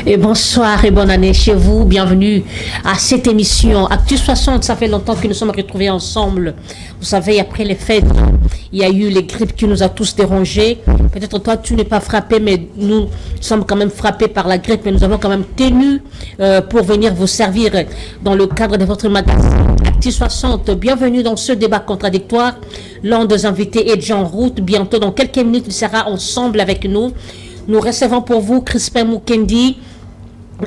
Et bonsoir et bonne année chez vous. Bienvenue à cette émission Actu 60. Ça fait longtemps que nous sommes retrouvés ensemble. Vous savez, après les fêtes, il y a eu les grippes qui nous a tous dérangés. Peut-être toi, tu n'es pas frappé, mais nous sommes quand même frappés par la grippe. Mais nous avons quand même tenu pour venir vous servir dans le cadre de votre magazine Actu 60. Bienvenue dans ce débat contradictoire. L'un des invités est en route. Bientôt, dans quelques minutes, il sera ensemble avec nous. Nous recevons pour vous Crispin Mukendi.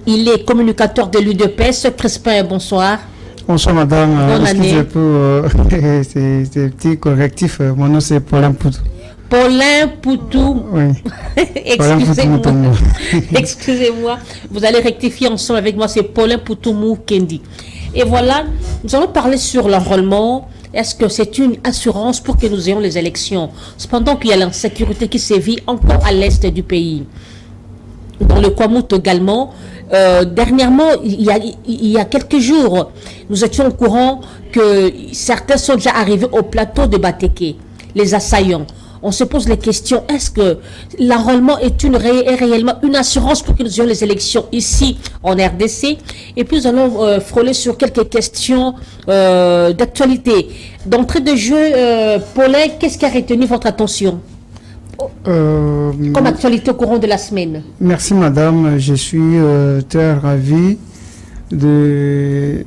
Il est communicateur de l'UDPS. Crispin, bonsoir. Bonsoir madame. Bonne année. Pour ces petits correctifs. Mon nom c'est Paulin Poutou. Paulin Poutou. Oui. Excusez-moi. Excusez-moi. Vous allez rectifier ensemble avec moi. C'est Paulin Poutou Mukendi. Et voilà, nous allons parler sur l'enrôlement. Est-ce que c'est une assurance pour que nous ayons les élections? Cependant qu'il y a l'insécurité qui sévit encore à l'est du pays. Dans le Kwamut également, dernièrement, il y a quelques jours, nous étions au courant que certains sont déjà arrivés au plateau de Bateke, les assaillants. On se pose les questions, est-ce que l'enrôlement est réellement une assurance pour que nous ayons les élections ici en RDC? Et puis nous allons frôler sur quelques questions d'actualité. D'entrée de jeu, Paulin, qu'est-ce qui a retenu votre attention comme actualité au courant de la semaine? Merci madame, je suis très ravi de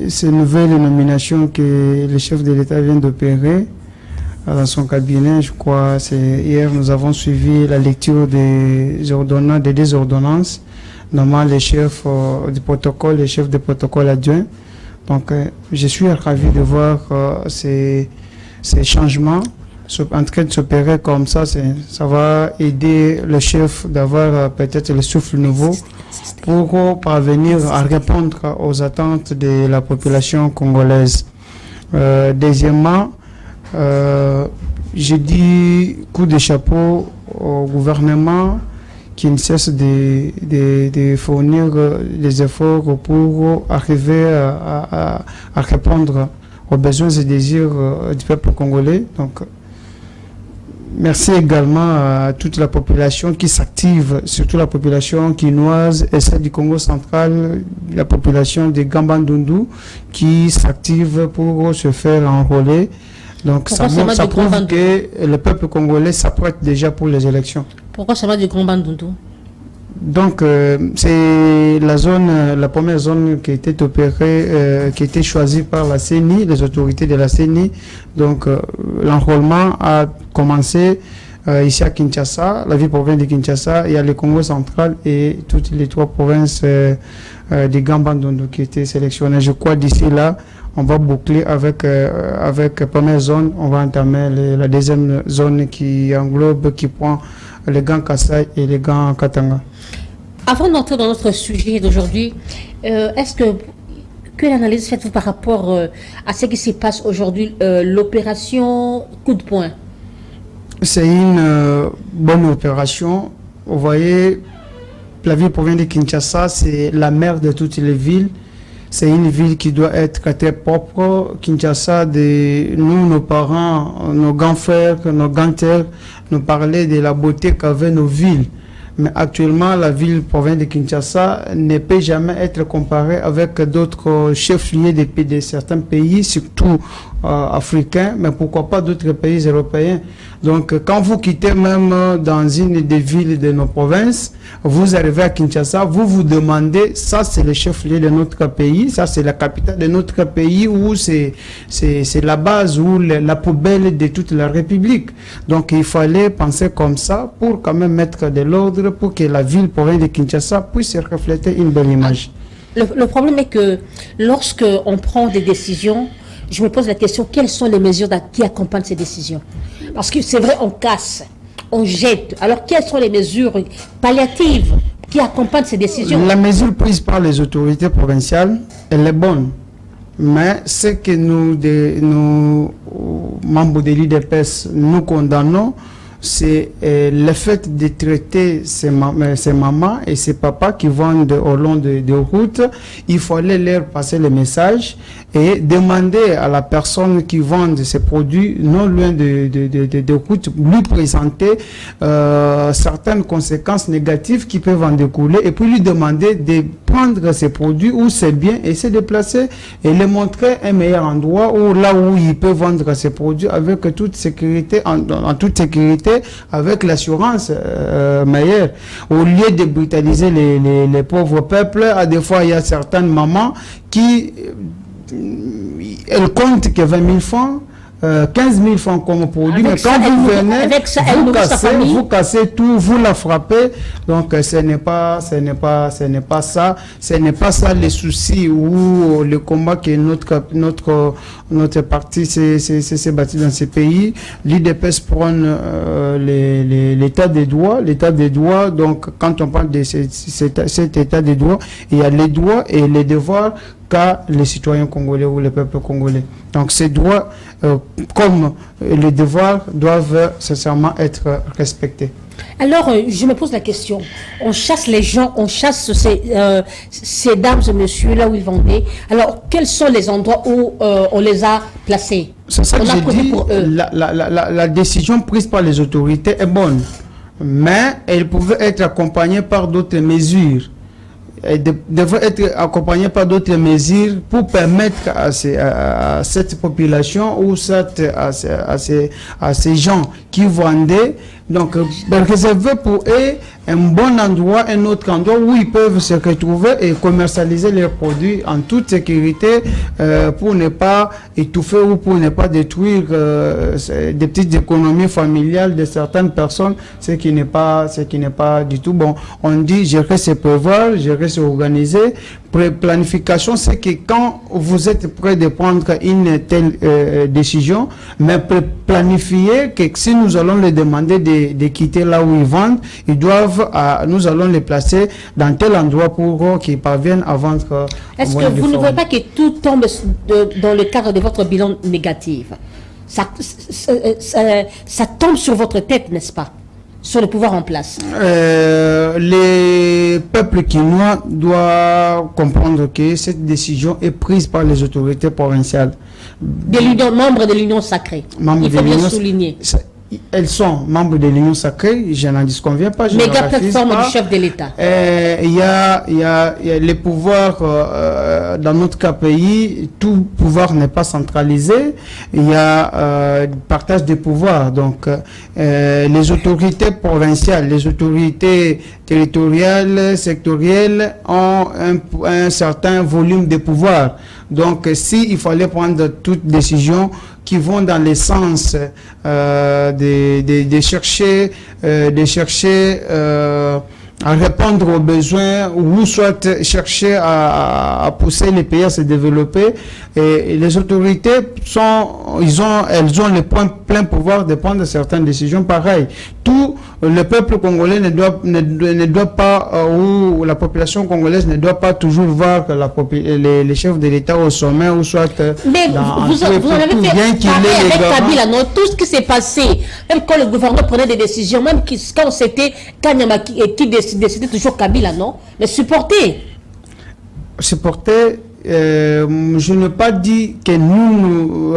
ces nouvelles nominations que le chef de l'État vient d'opérer dans son cabinet. Je crois c'est hier nous avons suivi la lecture des deux ordonnances, notamment les chefs du protocole, les chefs de protocole adjoints. Donc je suis ravi de voir ces changements en train de s'opérer comme ça. Ça va aider le chef d'avoir peut-être le souffle nouveau pour parvenir à répondre aux attentes de la population congolaise. Deuxièmement, je dis coup de chapeau au gouvernement qui ne cesse de fournir des efforts pour arriver à répondre aux besoins et désirs du peuple congolais. Donc, merci également à toute la population qui s'active, surtout la population quinoise et celle du Congo central, la population de Gambandundu qui s'active pour se faire enrôler. Donc ça prouve que le peuple congolais s'apprête déjà pour les élections. Pourquoi ça va du Gambandundu? Donc c'est la première zone qui a été opérée, qui a été choisie par la CENI, les autorités de la CENI. Donc l'enrôlement a commencé ici à Kinshasa, la ville-province de Kinshasa. Il y a le Congo central et toutes les trois provinces de Gambandundu qui étaient sélectionnées. Je crois d'ici là, on va boucler avec la première zone. On va entamer la deuxième zone qui englobe, qui prend les gants Kassai et les gants Katanga. Avant d'entrer dans notre sujet d'aujourd'hui, quelle analyse faites-vous par rapport à ce qui se passe aujourd'hui, l'opération coup de poing? C'est une bonne opération. Vous voyez, la ville-province de Kinshasa, c'est la mère de toutes les villes. C'est une ville qui doit être très propre. Kinshasa, nous, nos parents, nos grands frères, nos grands-pères, nous parlaient de la beauté qu'avaient nos villes. Mais actuellement, la ville-province de Kinshasa ne peut jamais être comparée avec d'autres chefs-lieux de certains pays, surtout africains, mais pourquoi pas d'autres pays européens. Donc, quand vous quittez même dans une des villes de nos provinces, vous arrivez à Kinshasa, vous vous demandez, ça c'est le chef-lieu de notre pays, ça c'est la capitale de notre pays, où c'est la base, ou la poubelle de toute la République. Donc, il fallait penser comme ça pour quand même mettre de l'ordre, pour que la ville province de Kinshasa puisse refléter une belle image. Le problème est que lorsque on prend des décisions, je me pose la question, quelles sont les mesures qui accompagnent ces décisions? Parce que c'est vrai, on casse, on jette. Alors, quelles sont les mesures palliatives qui accompagnent ces décisions? La mesure prise par les autorités provinciales, elle est bonne. Mais ce que nous membres de l'UDPS, nous condamnons, c'est le fait de traiter ces mamans et ces papas qui vendent au long de routes. Il fallait leur passer le message et demander à la personne qui vend ces produits non loin de routes, lui présenter certaines conséquences négatives qui peuvent en découler et puis lui demander de prendre ces produits où c'est bien et se déplacer et lui montrer un meilleur endroit où là où il peut vendre ces produits avec toute sécurité, en toute sécurité, avec l'assurance meilleure. Au lieu de brutaliser les pauvres peuples, à des fois il y a certaines mamans qui elles comptent que 20 000 francs, 15 000 francs comme produit, mais quand vous venez, vous cassez tout, vous la frappez. Donc ce n'est pas ça les soucis ou le combat que notre parti s'est battu dans ces pays. L'IDPS prône l'état des droits. Donc quand on parle de cet état des droits, il y a les droits et les devoirs qu'a les citoyens congolais ou le peuple congolais. Donc ces droits comme les devoirs doivent sincèrement être respectés. Alors, je me pose la question. On chasse les gens, on chasse ces dames et messieurs là où ils vendaient. Alors, quels sont les endroits où on les a placés? C'est ça que j'ai dit. La décision prise par les autorités est bonne, mais elle pouvait être accompagnée par d'autres mesures. Elle devrait être accompagnée par d'autres mesures pour permettre à cette population ou à ces gens qui vendaient, donc réserver pour eux un bon endroit, un autre endroit où ils peuvent se retrouver et commercialiser leurs produits en toute sécurité pour ne pas étouffer ou pour ne pas détruire des petites économies familiales de certaines personnes, ce qui n'est pas du tout bon. On dit gérer ses pouvoirs, gérer ses organiser. Planification, c'est que quand vous êtes prêt de prendre une telle décision, mais planifier que si nous allons les demander de quitter là où ils vendent, ils doivent, nous allons les placer dans tel endroit pour qu'ils parviennent à vendre. Est-ce que vous ne voyez pas que tout tombe dans le cadre de votre bilan négatif? Ça tombe sur votre tête, n'est-ce pas? Sur le pouvoir en place. Les peuples quinois doivent comprendre que cette décision est prise par les autorités provinciales. Membres de l'Union sacrée. Il faut bien souligner. Elles sont membres de l'Union sacrée, je n'en disconviens pas. Méga plateforme du chef de l'État. Il y a les pouvoirs dans notre pays, tout pouvoir n'est pas centralisé. Il y a partage des pouvoirs. Donc, les autorités provinciales, les autorités territoriales, sectorielles ont un certain volume de pouvoir. Donc, s'il fallait prendre toute décision qui vont dans le sens de chercher à répondre aux besoins ou soit chercher à pousser les pays à se développer, et les autorités elles ont le plein pouvoir de prendre certaines décisions pareilles. Tout le peuple congolais ne doit pas ou la population congolaise ne doit pas toujours voir que les chefs de l'État au sommet ou soit mais vous avez fait avec Kabila, non? Tout ce qui s'est passé, même quand le gouvernement prenait des décisions, même quand c'était Kanyama qui décidait toujours Kabila, non? Mais supporter, je n'ai pas dit que nous,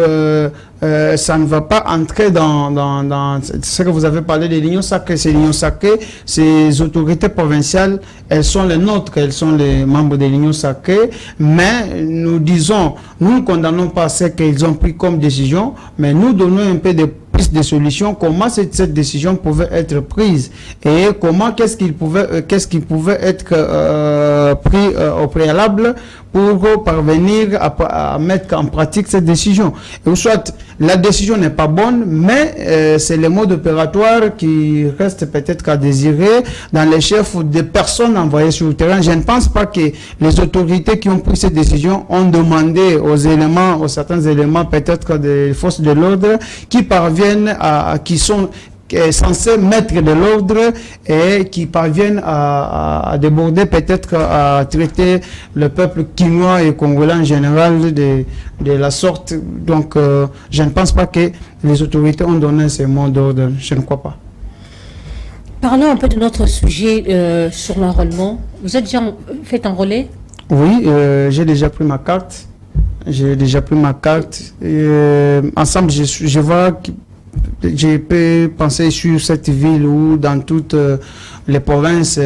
ça ne va pas entrer dans ce que vous avez parlé de l'Union sacrée. C'est l'Union sacrée, ces autorités provinciales, elles sont les nôtres, elles sont les membres de l'Union sacrée, mais nous ne condamnons pas ce qu'ils ont pris comme décision, mais nous donnons un peu de des solutions, comment cette décision pouvait être prise et comment qu'est-ce qui pouvait être pris au préalable pour parvenir à mettre en pratique cette décision. Et soit la décision n'est pas bonne, mais c'est le mode opératoire qui reste peut-être à désirer dans les chefs des personnes envoyées sur le terrain. Je ne pense pas que les autorités qui ont pris cette décision ont demandé aux certains éléments, peut-être des forces de l'ordre, qui parviennent qui sont censés mettre de l'ordre et qui parviennent à déborder, peut-être à traiter le peuple quinois et congolais en général de la sorte. Donc, je ne pense pas que les autorités ont donné ces mots d'ordre. Je ne crois pas. Parlons un peu de notre sujet sur l'enrôlement. Vous êtes déjà fait enrôler? Oui, j'ai déjà pris ma carte. Ensemble, je vois que je peux penser sur cette ville ou dans toutes les provinces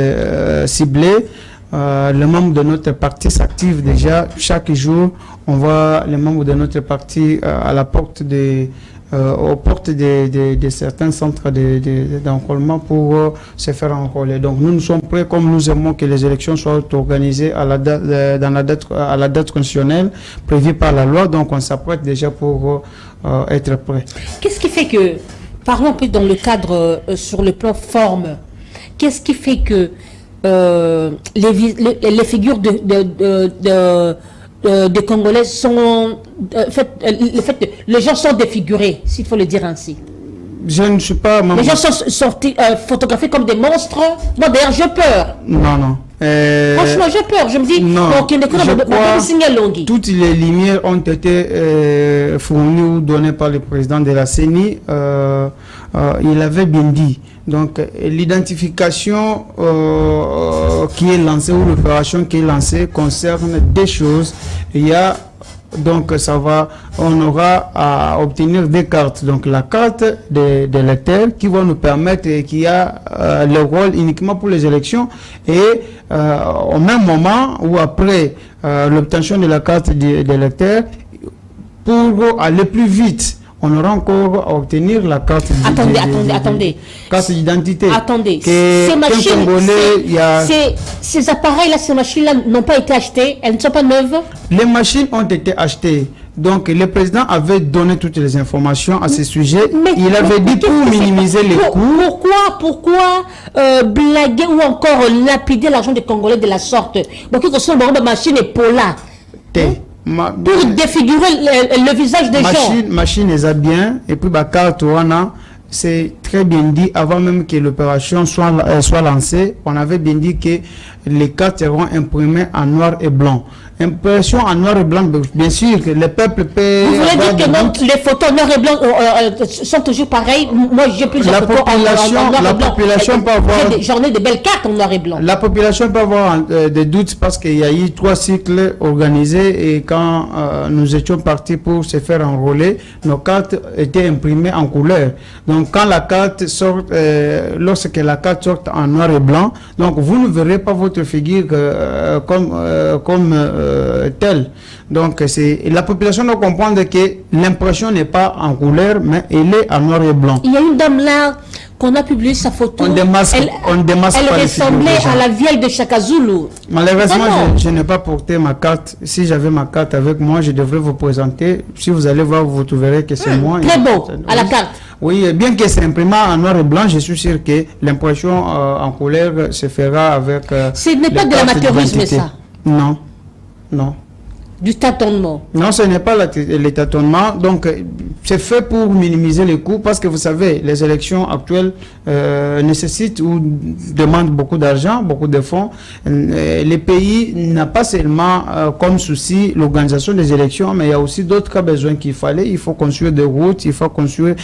ciblées. Les membres de notre parti s'activent déjà. Chaque jour, on voit les membres de notre parti à la porte aux portes de certains centres d'enrôlement pour se faire enrôler. Donc nous sommes prêts, comme nous aimons que les élections soient organisées à la date constitutionnelle prévue par la loi. Donc on s'apprête déjà pour être prêts. Qu'est-ce qui fait que, parlons un peu dans le cadre sur le plan forme, qu'est-ce qui fait que les figures des Congolais sont... les gens sont défigurés, s'il faut le dire ainsi. Je ne suis pas... Les gens sont sortis, photographiés comme des monstres. Moi, d'ailleurs, j'ai peur. Non. Franchement, j'ai peur. Je me dis, toutes les lumières ont été fournies ou données par le président de la CENI. Il avait bien dit. Donc, l'identification qui est lancée ou l'opération qui est lancée concerne des choses. Il y a donc on aura à obtenir des cartes. Donc la carte des lecteurs qui va nous permettre et qui a le rôle uniquement pour les élections et au même moment ou après l'obtention de la carte des lecteurs, pour aller plus vite, on aura encore à obtenir la carte Attendez. Carte d'identité. Attendez. Ces appareils-là, ces machines-là n'ont pas été achetées, elles ne sont pas neuves. Les machines ont été achetées. Donc le président avait donné toutes les informations à ce sujet. Il avait dit pour minimiser les coûts. Pourquoi blaguer ou encore lapider l'argent des Congolais de la sorte? Donc il faut que machine est pour là. Pour défigurer le visage des gens. Machine est bien. Et puis la carte c'est très bien dit avant même que l'opération soit lancée. On avait bien dit que les cartes seront imprimées en noir et blanc. Impression en noir et blanc, bien sûr que le peuple peut... Vous voulez dire que donc, les photos noir et blanc sont toujours pareilles? Moi, j'ai plusieurs photos en noir et blanc. Population peut avoir... J'en ai de belles cartes en noir et blanc. La population peut avoir des doutes parce qu'il y a eu 3 cycles organisés et quand nous étions partis pour se faire enrôler, nos cartes étaient imprimées en couleur. Donc, quand la carte sort, lorsque la carte sort en noir et blanc, donc vous ne verrez pas votre figure comme telle. Donc la population doit comprendre que l'impression n'est pas en couleur, mais elle est en noir et blanc. Il y a une dame là qu'on a publié sa photo. Elle ressemblait à la vieille de Chaka Zulu. Malheureusement, je n'ai pas porté ma carte. Si j'avais ma carte avec moi, je devrais vous présenter. Si vous allez voir, vous trouverez que c'est moi. Très beau, à la carte. Oui, bien que c'est imprimé en noir et blanc, je suis sûr que l'impression en couleur se fera avec... Ce n'est pas de l'amateurisme, ça? Non. Du tâtonnement? Non, ce n'est pas le tâtonnement. Donc, c'est fait pour minimiser les coûts parce que vous savez, les élections actuelles nécessitent ou demandent beaucoup d'argent, beaucoup de fonds. Les pays n'a pas seulement comme souci l'organisation des élections, mais il y a aussi d'autres besoins qu'il fallait. Il faut construire des routes, il faut construire,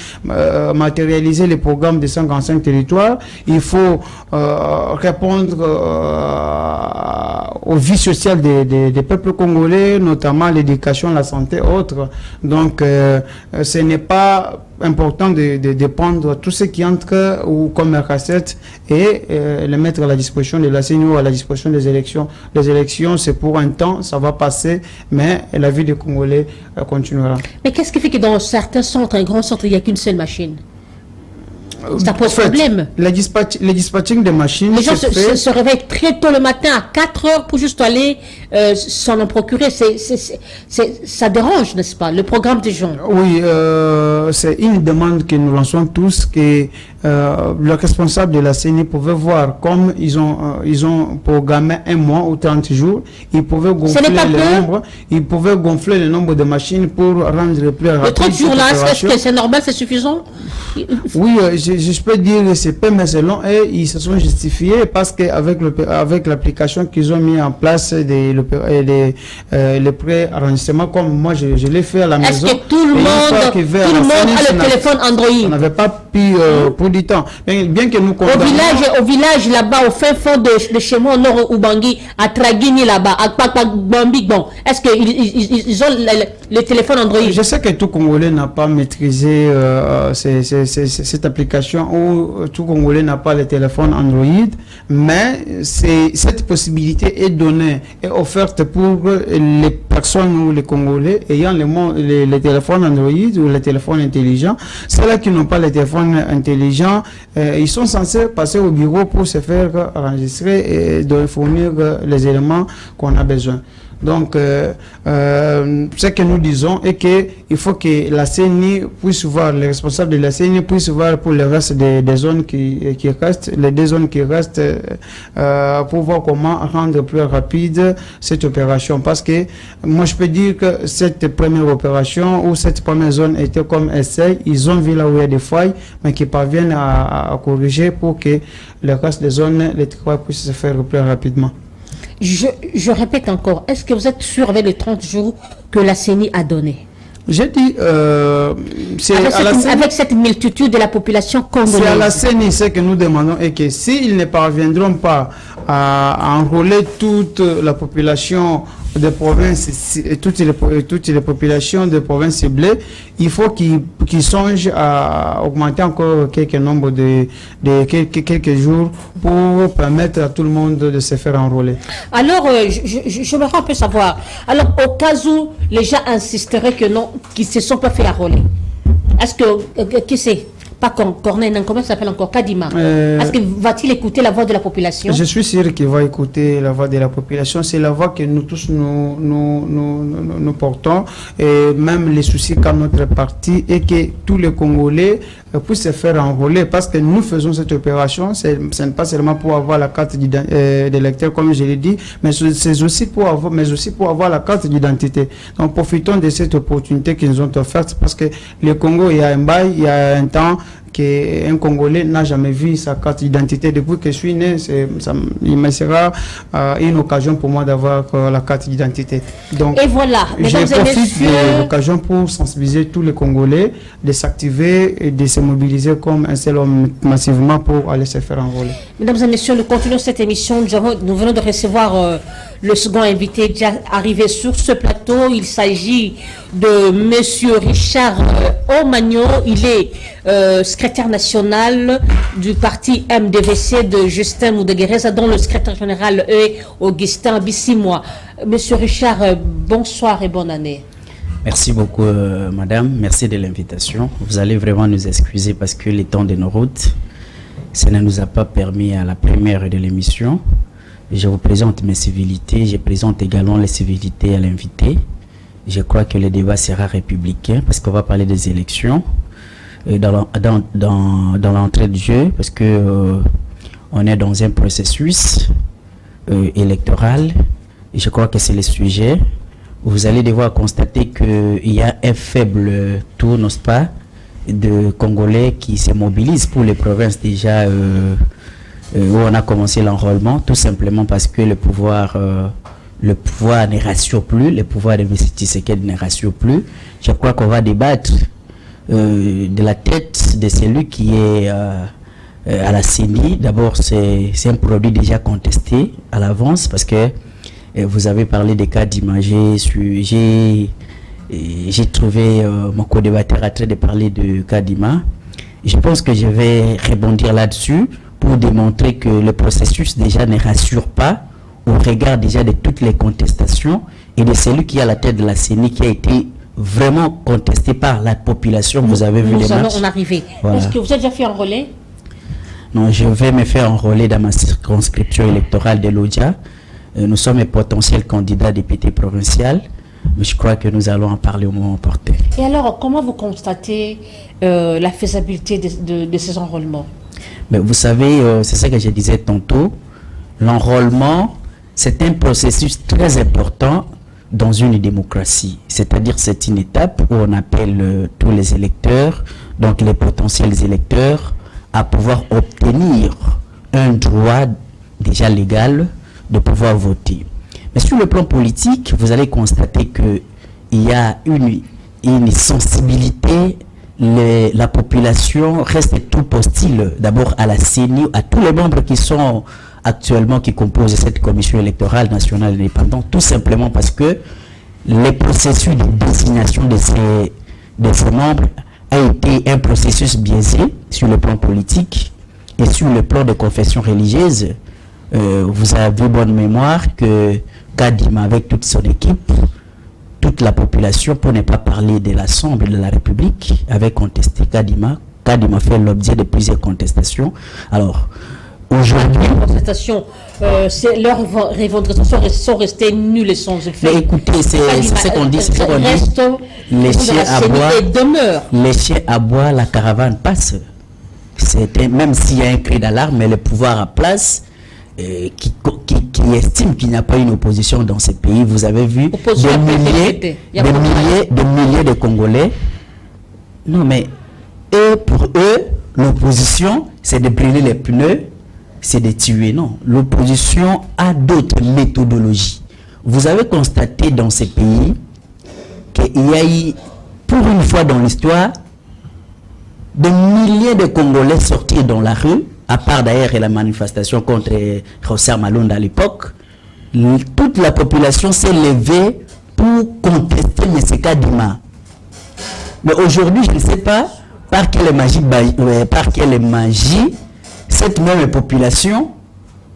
matérialiser les programmes des 55 territoires. Il faut répondre aux vies sociales des peuples congolais, notamment l'éducation, la santé, autres. Donc, ce n'est pas important de prendre tout ce qui entre ou comme cassette et le mettre à la disposition de la CENI ou à la disposition des élections. Les élections, c'est pour un temps, ça va passer, mais la vie des Congolais continuera. Mais qu'est-ce qui fait que dans certains centres, un grand centre, il n'y a qu'une seule machine? Ça pose problème. Le dispatching des machines. Les gens se réveillent très tôt le matin à 4 heures pour juste aller s'en procurer. Ça dérange, n'est-ce pas, le programme des gens? Oui, c'est une demande que nous lançons tous, que le responsable de la CENI pouvait voir comme ils ont programmé 1 mois ou 30 jours. Ils pouvaient gonfler le nombre de machines pour rendre plus rapide. Le 30 jours là, est-ce que c'est normal, c'est suffisant? Oui, je peux dire que c'est peu, mais selon eux, ils se sont justifiés parce qu'avec l'application qu'ils ont mis en place les pré-enregistrements, comme moi je l'ai fait à la maison. Est-ce que tout le monde a le téléphone Android? On n'avait pas pu pour du temps. Bien que nous au village là-bas, au fin fond de chez moi, au nord Ubangi, à Tragini là-bas, à Kpakpakbambi, bon, est-ce qu'ils ont le téléphone Android? Je sais que tout Congolais n'a pas maîtrisé cette application, ou tout Congolais n'a pas le téléphone Android, mais cette possibilité est donnée, est offerte pour les personnes ou les Congolais ayant les téléphones Android ou les téléphones intelligents. Ceux-là qui n'ont pas les téléphones intelligents, ils sont censés passer au bureau pour se faire enregistrer et de fournir les éléments qu'on a besoin. Donc, ce que nous disons est qu'il faut que la CENI puisse voir, les responsables de la CENI puissent voir pour le reste des zones qui restent, les 2 zones qui restent, pour voir comment rendre plus rapide cette opération. Parce que moi, je peux dire que cette première opération ou cette première zone était comme essai. Ils ont vu là où il y a des failles, mais qui parviennent à corriger pour que le reste des zones, les travaux puissent se faire plus rapidement. Je répète encore, est-ce que vous êtes sûr avec les 30 jours que la CENI a donné? J'ai dit, avec cette multitude de la population congolaise. C'est à la CENI ce que nous demandons, et que s'ils ne parviendront pas à enrôler toute la population des provinces, toutes les populations des provinces ciblées, il faut qu'ils songent à augmenter encore quelques nombres de quelques jours pour permettre à tout le monde de se faire enrôler. Alors, je me rends un peu savoir. Alors, au cas où les gens insisteraient que non, qu'ils ne se sont pas fait enrôler, est-ce que, qui c'est? Pas Corneille, comment ça s'appelle encore? Kadima. Est-ce que va-t-il écouter la voix de la population? Je suis sûr qu'il va écouter la voix de la population. C'est la voix que nous tous nous portons, et même les soucis qu'a notre parti, et que tous les Congolais puissent se faire enrôler, parce que nous faisons cette opération. Ce n'est pas seulement pour avoir la carte d'électeur, comme je l'ai dit, mais c'est aussi pour avoir la carte d'identité. Donc profitons de cette opportunité qu'ils nous ont offerte, parce que le Congo, il y a un bail, il y a un temps qu'un Congolais n'a jamais vu sa carte d'identité. Depuis que je suis né, il me sera une occasion pour moi d'avoir la carte d'identité. Donc, et voilà, je profite de l'occasion pour sensibiliser tous les Congolais de s'activer et de se mobiliser comme un seul homme massivement pour aller se faire enrôler. Mesdames et messieurs, nous continuons cette émission. Nous venons de recevoir le second invité déjà arrivé sur ce plateau. Il s'agit de Monsieur Richard Omagno. Il est secrétaire national du parti MDVC de Justin Moudeguereza, dont le secrétaire général est Augustin Bissimois. Monsieur Richard, bonsoir et bonne année. Merci beaucoup, madame. Merci de l'invitation. Vous allez vraiment nous excuser parce que le temps de nos routes, ça ne nous a pas permis à la première de l'émission. Je vous présente mes civilités. Je présente également les civilités à l'invité. Je crois que le débat sera républicain parce qu'on va parler des élections dans l'entrée du jeu, parce que on est dans un processus électoral, et je crois que c'est le sujet. Vous allez devoir constater qu'il y a un faible taux, n'est-ce pas, de Congolais qui se mobilisent pour les provinces déjà où on a commencé l'enrôlement, tout simplement parce que le pouvoir ne rassure plus, le pouvoir de M. Tshisekedi ne rassure plus. Je crois qu'on va débattre de la tête de celui qui est à la CENI. D'abord, c'est un produit déjà contesté à l'avance, parce que vous avez parlé des cas d'images. J'ai trouvé mon co-débatteur en train de parler de Kadima. Je pense que je vais rebondir là-dessus pour démontrer que le processus déjà ne rassure pas au regard déjà de toutes les contestations et de celui qui est à la tête de la CENI qui a été vraiment contesté par la population. Vous avez vu les matchs. Nous allons en arriver. Voilà. Est-ce que vous êtes déjà fait enrôler? Non, je vais me faire enrôler dans ma circonscription électorale de l'Odja. Nous sommes un potentiel candidat député provincial, mais je crois que nous allons en parler au moment opportun. Et alors, comment vous constatez la faisabilité de ces enrôlements? Mais vous savez, c'est ça que je disais tantôt, l'enrôlement, c'est un processus très important dans une démocratie. C'est-à-dire, c'est une étape où on appelle tous les électeurs, donc les potentiels électeurs, à pouvoir obtenir un droit déjà légal de pouvoir voter. Mais sur le plan politique, vous allez constater qu'il y a une sensibilité la population reste tout hostile d'abord à la CENI, à tous les membres qui sont actuellement, qui composent cette commission électorale nationale indépendante, tout simplement parce que le processus de désignation de ces membres a été un processus biaisé sur le plan politique et sur le plan de confession religieuse. Vous avez bonne mémoire que Kadima, avec toute son équipe, toute la population, pour ne pas parler de l'Assemblée de la République, avait contesté Kadima. Kadima fait l'objet de plusieurs contestations. Alors, aujourd'hui... Les contestations, leurs revendications sont restées nulles et sans effet. Mais écoutez, c'est ce qu'on dit, c'est ce qu'on dit. Les chiens aboient, la caravane passe. Même s'il y a un cri d'alarme, mais le pouvoir à place... qui estime qu'il n'y a pas une opposition dans ce pays. Vous avez vu des milliers de Congolais. Non, mais pour eux, l'opposition, c'est de brûler les pneus, c'est de tuer. Non, l'opposition a d'autres méthodologies. Vous avez constaté dans ce pays qu'il y a eu, pour une fois dans l'histoire, des milliers de Congolais sortis dans la rue, à part d'ailleurs la manifestation contre José Malonda à l'époque. Toute la population s'est levée pour contester M. Kadima. Mais aujourd'hui, je ne sais pas par quelle magie cette même population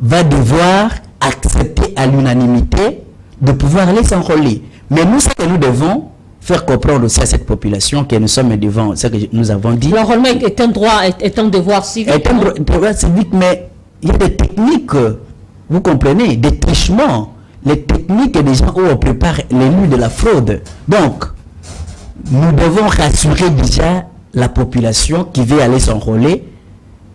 va devoir accepter à l'unanimité de pouvoir aller s'enrôler. Mais nous, ce que nous devons faire comprendre aussi à cette population que nous sommes devant ce que nous avons dit. L'enrôlement est un droit, est un devoir civique. Est un devoir civique, mais il y a des techniques, vous comprenez, des trichements, les techniques des gens où on prépare l'élu de la fraude. Donc, nous devons rassurer déjà la population qui veut aller s'enrôler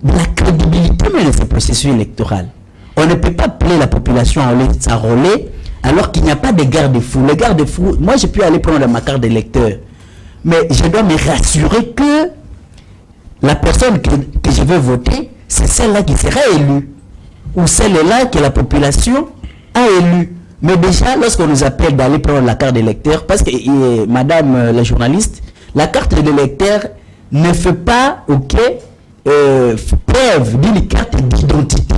de la crédibilité même de ce processus électoral. On ne peut pas appeler la population à aller s'enrôler alors qu'il n'y a pas de garde-fous. Les garde-fous, moi je peux aller prendre ma carte d'électeur, mais je dois me rassurer que la personne que je veux voter, c'est celle-là qui sera élue, ou celle-là que la population a élue. Mais déjà, lorsqu'on nous appelle d'aller prendre la carte d'électeur, parce que, madame la journaliste, la carte d'électeur ne fait pas, preuve d'une carte d'identité.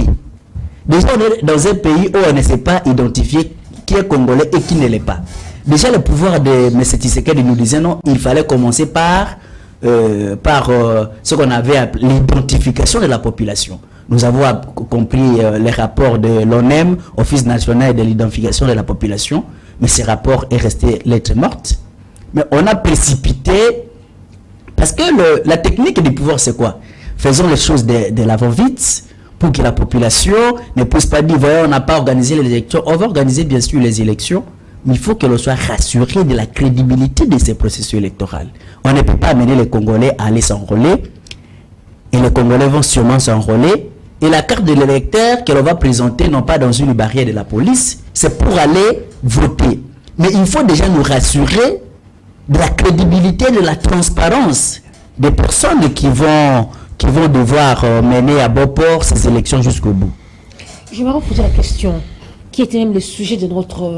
Déjà, on est dans un pays où on ne sait pas identifier qui est congolais et qui ne l'est pas. Déjà, le pouvoir de M. Tshisekedi nous disait non, il fallait commencer par ce qu'on avait appelé l'identification de la population. Nous avons compris les rapports de l'ONEM, Office national de l'identification de la population, mais ce rapport est resté lettre morte. Mais on a précipité, parce que la technique du pouvoir, c'est quoi? Faisons les choses de l'avant-vite, pour que la population ne puisse pas dire, voyez, on n'a pas organisé les élections. On va organiser bien sûr les élections, mais il faut que l'on soit rassuré de la crédibilité de ces processus électoraux. On ne peut pas amener les Congolais à aller s'enrôler, et les Congolais vont sûrement s'enrôler, et la carte de l'électeur que l'on va présenter, non pas dans une barrière de la police, c'est pour aller voter. Mais il faut déjà nous rassurer de la crédibilité, de la transparence des personnes qui vont devoir mener à bon port ces élections jusqu'au bout. Je vais vous poser la question, qui était même le sujet de notre...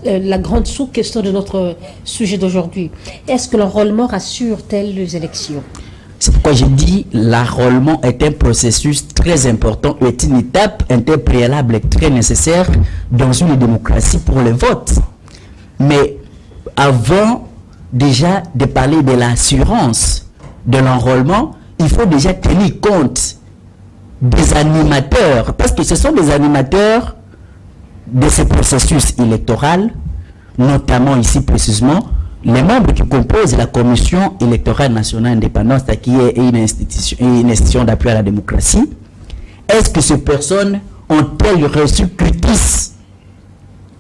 la grande sous-question de notre sujet d'aujourd'hui. Est-ce que l'enrôlement rassure-t-elle les élections? C'est pourquoi j'ai dit l'enrôlement est un processus très important, est une étape préalable très nécessaire dans une démocratie pour le vote. Mais avant déjà de parler de l'assurance de l'enrôlement, il faut déjà tenir compte des animateurs, parce que ce sont des animateurs de ce processus électoral, notamment ici précisément, les membres qui composent la Commission électorale nationale indépendante, qui est une institution d'appui à la démocratie. Est-ce que ces personnes ont-elles reçu cutis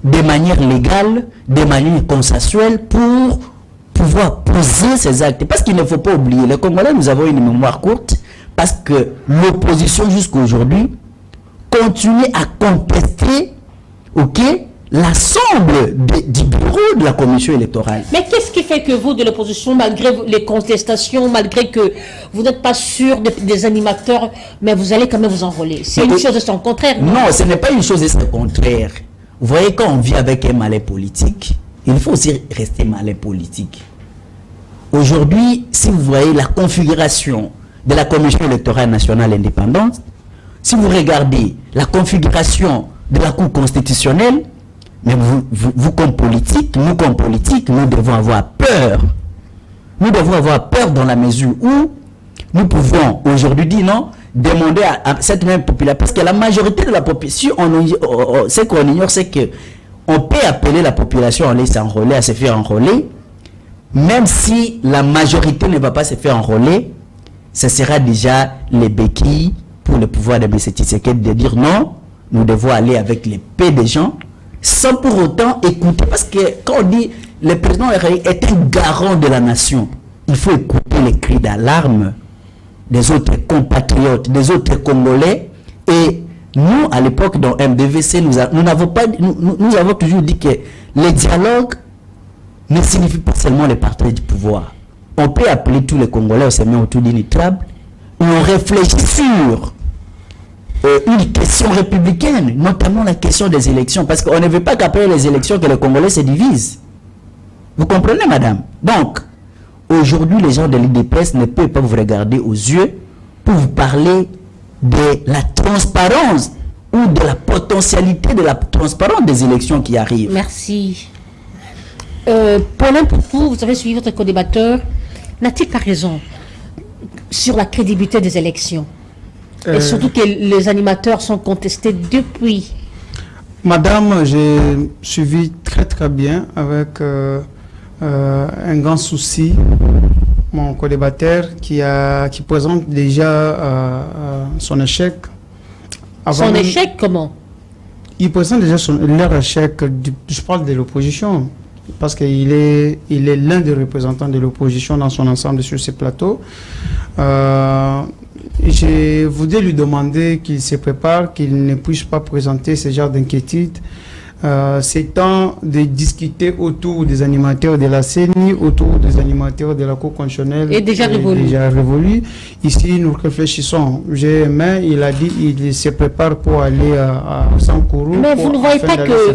de manière légale, de manière consensuelle pour pouvoir poser ces actes? Parce qu'il ne faut pas oublier, les Congolais, nous avons une mémoire courte, parce que l'opposition jusqu'à aujourd'hui continue à contester l'ensemble du bureau de la commission électorale. Mais qu'est-ce qui fait que vous, de l'opposition, malgré les contestations, malgré que vous n'êtes pas sûr des animateurs, mais vous allez quand même vous enrôler? C'est une chose de son contraire. Non, ce n'est pas une chose de son contraire. Vous voyez, quand on vit avec un malais politique, il faut aussi rester malais politique. Aujourd'hui, si vous voyez la configuration de la Commission électorale nationale indépendante, si vous regardez la configuration de la Cour constitutionnelle, mais vous comme politique, nous devons avoir peur. Nous devons avoir peur dans la mesure où nous pouvons aujourd'hui dire non, demander à cette même population, parce que la majorité de la population, ce qu'on ignore, c'est que on peut appeler la population à aller s'enrôler, à se faire enrôler, même si la majorité ne va pas se faire enrôler, ce sera déjà les béquilles pour le pouvoir de M. Tshisekedi de dire non, nous devons aller avec les paix des gens, sans pour autant écouter, parce que quand on dit le président est un garant de la nation, il faut écouter les cris d'alarme des autres compatriotes, des autres Congolais. Et nous, à l'époque, dans MDVC, nous avons toujours dit que le dialogue ne signifie pas seulement les partage du pouvoir. On peut appeler tous les Congolais, on se met autour d'une table, et on réfléchit sur une question républicaine, notamment la question des élections, parce qu'on ne veut pas qu'après les élections, que les Congolais se divisent. Vous comprenez, madame? Donc, aujourd'hui, les gens de l'IDPS ne peuvent pas vous regarder aux yeux pour vous parler de la transparence ou de la potentialité de la transparence des élections qui arrivent. Merci. Paulin Poupou, vous avez suivi votre co-débatteur. N'a-t-il pas raison sur la crédibilité des élections? Et surtout que les animateurs sont contestés depuis. Madame, j'ai suivi très bien avec un grand souci mon co-débatteur qui présente déjà son échec. Son échec comment? Il présente déjà leur échec, je parle de l'opposition, parce qu'il est l'un des représentants de l'opposition dans son ensemble sur ces plateaux. Je voudrais lui demander qu'il se prépare, qu'il ne puisse pas présenter ce genre d'inquiétude. C'est temps de discuter autour des animateurs de la CENI, autour des animateurs de la Cour constitutionnelle. Et déjà révolu. Ici, nous réfléchissons. Mais il a dit qu'il se prépare pour aller à Sankourou. Mais vous ne voyez pas que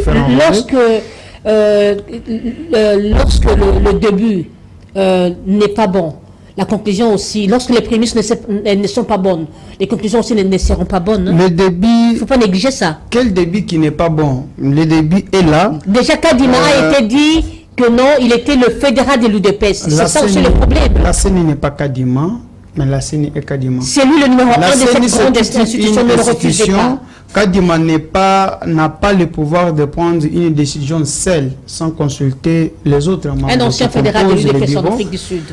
lorsque le début n'est pas bon, la conclusion aussi, lorsque les prémices ne sont pas bonnes, les conclusions aussi ne seront pas bonnes. Le débit... Il ne faut pas négliger ça. Quel débit qui n'est pas bon? Le débit est là. Déjà, Kadima a été dit que non, il était le fédéral de l'UDPS. C'est ça aussi le problème. La CENI n'est pas Kadima, mais la CENI est Kadima. C'est lui le numéro 1 de cette grande institution, ne le refusez pas. Kadima n'a pas le pouvoir de prendre une décision seule, sans consulter les autres membres. Un ancien fédéral de l'UDPS en Afrique du Sud.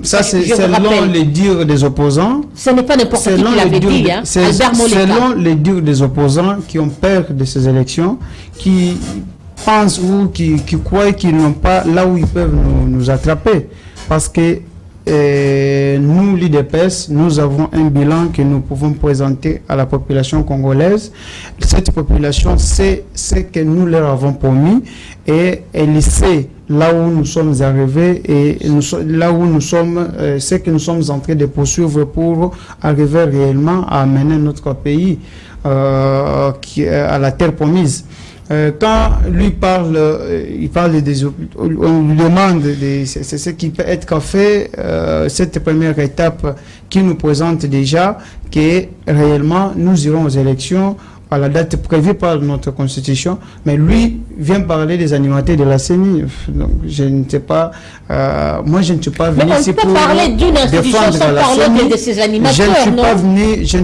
Ça, c'est selon les dires des opposants. Ce n'est pas n'importe qui l'avait dit, hein. Albert Moleka. Selon les dires des opposants qui ont peur de ces élections, qui pensent ou qui croient qu'ils n'ont pas là où ils peuvent nous attraper. Parce que nous, l'IDPS, nous avons un bilan que nous pouvons présenter à la population congolaise. Cette population sait ce que nous leur avons promis et elle sait là où nous sommes arrivés et là où nous sommes, ce que nous sommes en train de poursuivre pour arriver réellement à amener notre pays à la terre promise. Quand lui parle, on lui demande c'est ce qui peut être fait, cette première étape qui nous présente déjà que réellement nous irons aux élections à la date prévue par notre constitution, mais lui vient parler des animateurs de la CENI. Donc, je ne sais pas, moi je ne suis pas venu ici pour défendre la CENI. De ces animateurs, je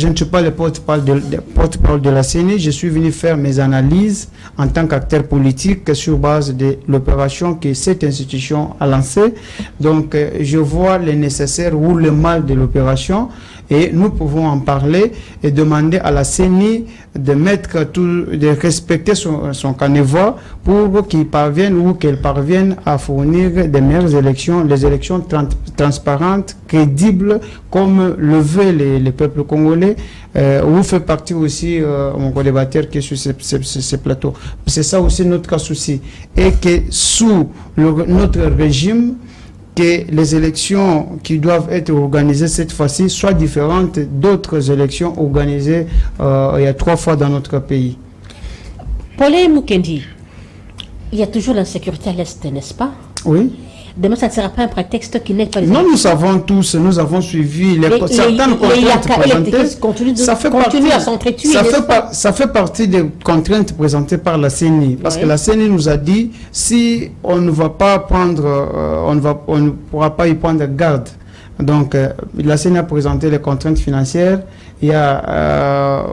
ne suis pas le porte-parole de la CENI, je suis venu faire mes analyses en tant qu'acteur politique sur base de l'opération que cette institution a lancée. Donc je vois le nécessaire ou le mal de l'opération et nous pouvons en parler et demander à la CENI de respecter son canevas pour qu'il parvienne ou qu'elle parvienne à fournir des meilleures élections, les élections transparentes, crédibles, comme le veulent les peuples congolais, où fait partie aussi mon co-débatteur qui est sur ce plateau. C'est ça aussi notre souci. Et que sous notre régime, que les élections qui doivent être organisées cette fois-ci soient différentes d'autres élections organisées il y a 3 fois dans notre pays. Paulin Mukendi, il y a toujours l'insécurité à l'Est, n'est-ce pas? Oui. demain, ça ne sera pas un prétexte qui n'est pas les Non, élections. nous savons tous, nous avons suivi certaines contraintes présentées. Continue à s'entretuer. Ça fait partie des contraintes présentées par la CENI. Parce que la CENI nous a dit, si on ne va pas prendre, on ne pourra pas y prendre garde. Donc, la CENI a présenté les contraintes financières. Il y a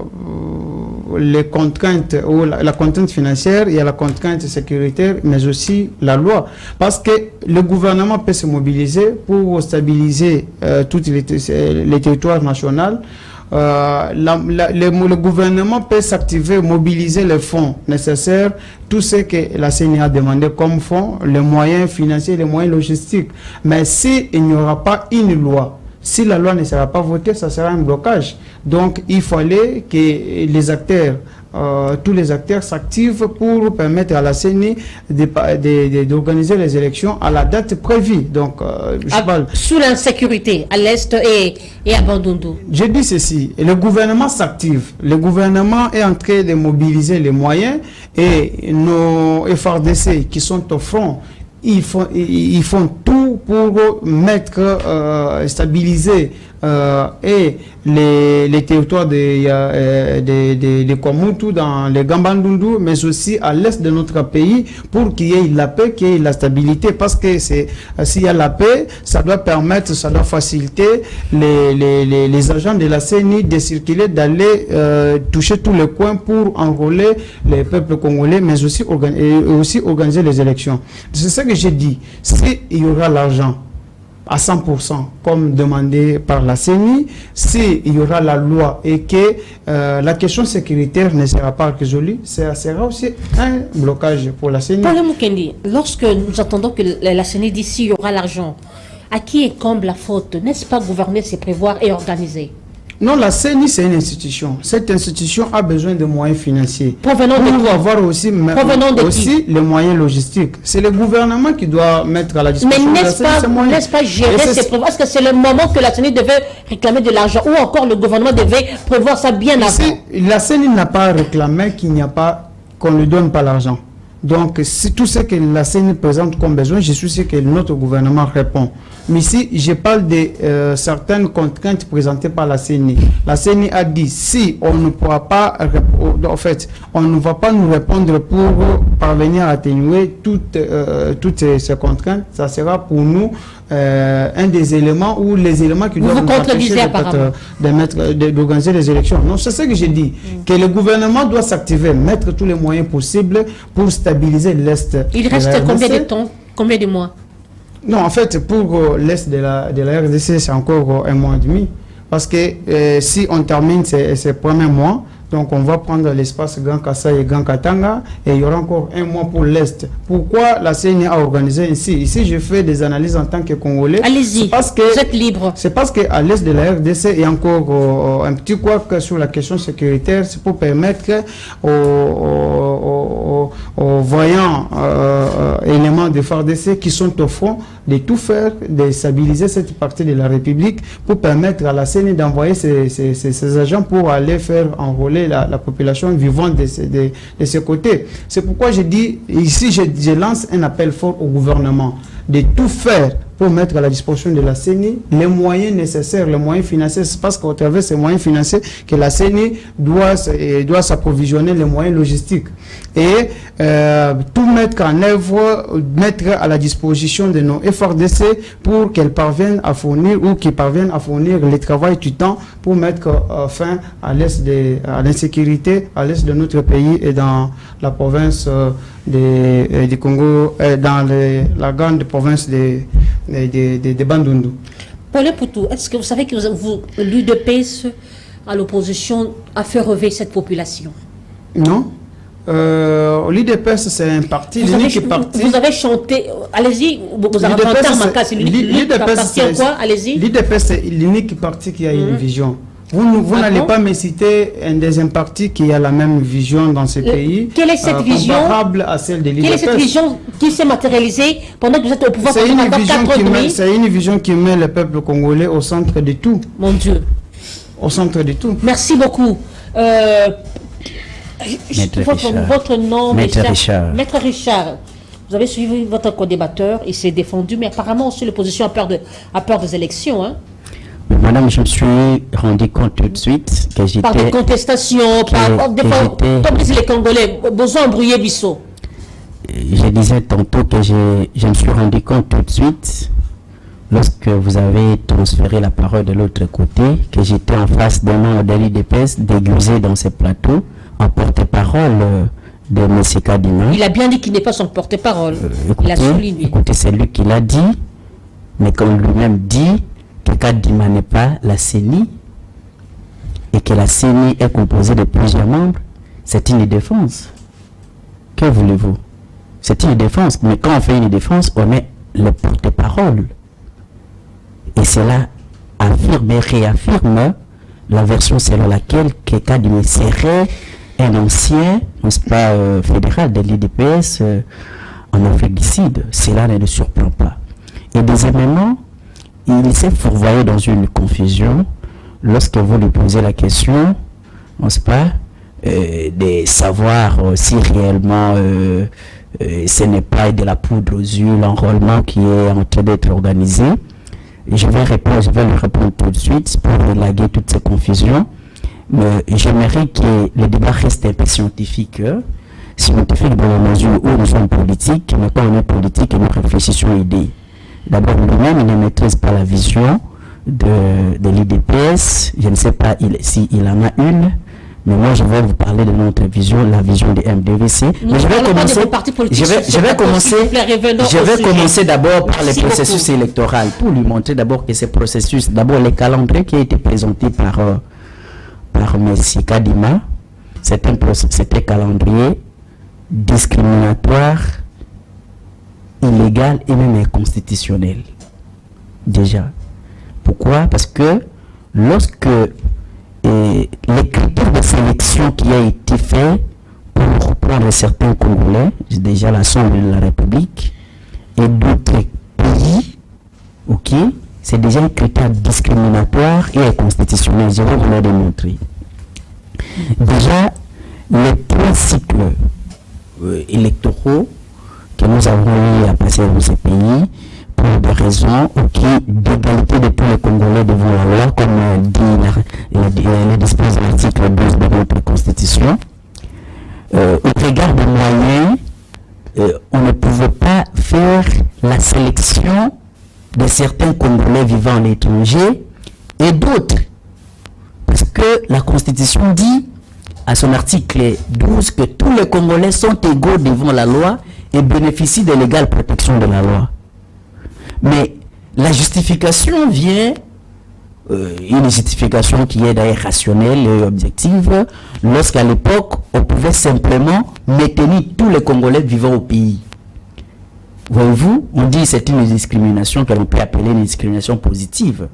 les contraintes, ou la contrainte financière, il y a la contrainte sécuritaire, mais aussi la loi. Parce que le gouvernement peut se mobiliser pour stabiliser tous les territoires nationaux. Le gouvernement peut s'activer, mobiliser les fonds nécessaires, tout ce que la CENI a demandé comme fonds, les moyens financiers, les moyens logistiques. Mais s'il n'y aura pas une loi, si la loi ne sera pas votée, ça sera un blocage. Donc, il fallait que les acteurs, tous les acteurs s'activent pour permettre à la CENI d'organiser les élections à la date prévue. Donc, sous l'insécurité, à l'Est et à Bandundu. Je dis ceci, le gouvernement s'active. Le gouvernement est en train de mobiliser les moyens et nos FRDC qui sont au front, ils font tout pour stabiliser et les territoires de Kwamutu, dans les Gambandundu, mais aussi à l'est de notre pays, pour qu'il y ait la paix, qu'il y ait la stabilité. Parce que s'il y a la paix, ça doit permettre, ça doit faciliter les agents de la CENI de circuler, d'aller toucher tous les coins pour enrôler les peuples congolais, mais aussi organiser les élections. C'est ça que j'ai dit. S'il y aura l'argent à 100%, comme demandé par la CENI, s'il y aura la loi et que la question sécuritaire ne sera pas résolue, ça sera aussi un blocage pour la CENI. Paul Mukendi, lorsque nous entendons que la CENI dit s'il y aura l'argent, à qui incombe la faute? N'est-ce pas gouverner, c'est prévoir et organiser? Non, la CENI, c'est une institution. Cette institution a besoin de moyens financiers. Provenant de qui? Avoir aussi les moyens logistiques. C'est le gouvernement qui doit mettre à la disposition de la CENI. N'est-ce pas gérer ces prévoirs? Est-ce que c'est le moment que la CENI devait réclamer de l'argent ou encore le gouvernement devait prévoir ça bien avant? La CENI n'a pas réclamé qu'on ne lui donne pas l'argent. Donc, si tout ce que la CENI présente comme besoin, je suis sûr que notre gouvernement répond. Mais si je parle de certaines contraintes présentées par la CENI, la CENI a dit si on ne pourra pas, en fait, on ne va pas nous répondre pour parvenir à atténuer toutes ces contraintes, ça sera pour nous un des éléments ou les éléments qui doivent nous empêcher d'organiser les élections. Non, c'est ce que j'ai dit, que le gouvernement doit s'activer, mettre tous les moyens possibles pour stabiliser l'Est. Il reste combien de temps, combien de mois? Non, en fait, pour l'Est de la RDC, c'est encore un mois et demi. Parce que si on termine ces premiers mois, donc on va prendre l'espace Grand Kassai et Grand Katanga, et il y aura encore un mois pour l'Est. Pourquoi la CENI a organisé ici? Ici, je fais des analyses en tant que Congolais. Allez-y, vous êtes libre. C'est parce qu'à l'Est de la RDC, il y a encore un petit couac sur la question sécuritaire. C'est pour permettre aux voyants éléments de FARDC qui sont au front de tout faire, de stabiliser cette partie de la République pour permettre à la CENI d'envoyer ces agents pour aller faire enrôler la population vivante de ce côté. C'est pourquoi je dis, ici je lance un appel fort au gouvernement de tout faire pour mettre à la disposition de la CENI les moyens nécessaires, les moyens financiers. C'est parce qu'au travers de ces moyens financiers que la CENI doit s'approvisionner les moyens logistiques. Et tout mettre en œuvre, mettre à la disposition de nos FRDC pour qu'elles parviennent à fournir ou qu'ils parviennent à fournir le travail du temps pour mettre fin à l'insécurité à l'est de notre pays et dans la province du Congo, dans la grande province de Bandundu. Paulin Poutou, est-ce que vous savez que l'UDPS à l'opposition a fait rêver cette population? Non. L'UDPS, c'est un parti, l'unique parti. Vous avez chanté, allez-y, vous avez chanté en Maka, c'est l'unique parti en quoi? Allez-y. L'UDPS, c'est l'unique parti qui a une vision. Vous n'allez pas me citer un deuxième parti qui a la même vision dans ce pays. Quelle est cette vision comparable à celle de l'UDPS? Quelle est cette vision qui s'est matérialisée pendant que vous êtes au pouvoir? C'est une vision qui met le peuple congolais au centre de tout. Mon Dieu. Au centre de tout. Merci beaucoup. Votre nom, Maître Richard. Maître Richard. Vous avez suivi votre co-débatteur, il s'est défendu, mais apparemment aussi l'opposition a peur des élections. Hein. Madame, je me suis rendu compte tout de suite que j'étais... Par des contestations, comme disent les Congolais, besoin embrouiller Bissot. Je disais tantôt que je me suis rendu compte tout de suite, lorsque vous avez transféré la parole de l'autre côté, que j'étais en face d'un membre de l'IDPS déguisé dans ce plateau, en porte-parole de M. Kadima. Il a bien dit qu'il n'est pas son porte-parole. Il a souligné. Écoutez, c'est lui qui l'a dit, mais comme lui-même dit, que Kadima n'est pas la CENI, et que la CENI est composée de plusieurs membres, c'est une défense. Que voulez-vous? C'est une défense, mais quand on fait une défense, on est le porte-parole. Et cela affirme et réaffirme la version selon laquelle Kadima serait un ancien, n'est-ce pas, fédéral de l'IDPS en Afrique du Sud. Cela ne le surprend pas. Et deuxièmement, il s'est fourvoyé dans une confusion lorsque vous lui posez la question, n'est-ce pas, de savoir si réellement ce n'est pas de la poudre aux yeux l'enrôlement qui est en train d'être organisé. Je vais lui répondre tout de suite pour élaguer toutes ces confusions. Mais j'aimerais que le débat reste un peu scientifique dans la mesure où nous sommes politiques, mais quand on est politique, nous réfléchissons idées. D'abord, lui-même, il ne maîtrise pas la vision de l'IDPS. Je ne sais pas s'il en a une, mais moi, je vais vous parler de notre vision, la vision des MDVC. Mais je vais commencer d'abord par le processus électoral, pour lui montrer d'abord que ce processus, d'abord le calendrier qui a été présenté par M. Kadima, c'est un calendrier discriminatoire, illégal et même inconstitutionnel. Déjà. Pourquoi? Parce que lorsque les critères de sélection qui a été fait pour prendre certains Congolais, déjà l'Assemblée de la République et d'autres pays, ok, c'est déjà un critère discriminatoire et inconstitutionnel. Je vais vous le démontrer. Déjà, les trois cycles électoraux que nous avons eu à passer dans ces pays, pour des raisons d'égalité de tous les Congolais devant la loi, comme dit les dispositions de l'article 12 de notre Constitution, au regard des moyens, on ne pouvait pas faire la sélection de certains Congolais vivant à l'étranger et d'autres. Parce que la Constitution dit, à son article 12, que tous les Congolais sont égaux devant la loi et bénéficient de l'égale protection de la loi. Mais la justification vient, une justification qui est d'ailleurs rationnelle et objective, lorsqu'à l'époque, on pouvait simplement maintenir tous les Congolais vivant au pays. Voyez-vous, on dit que c'est une discrimination que l'on peut appeler une discrimination positive.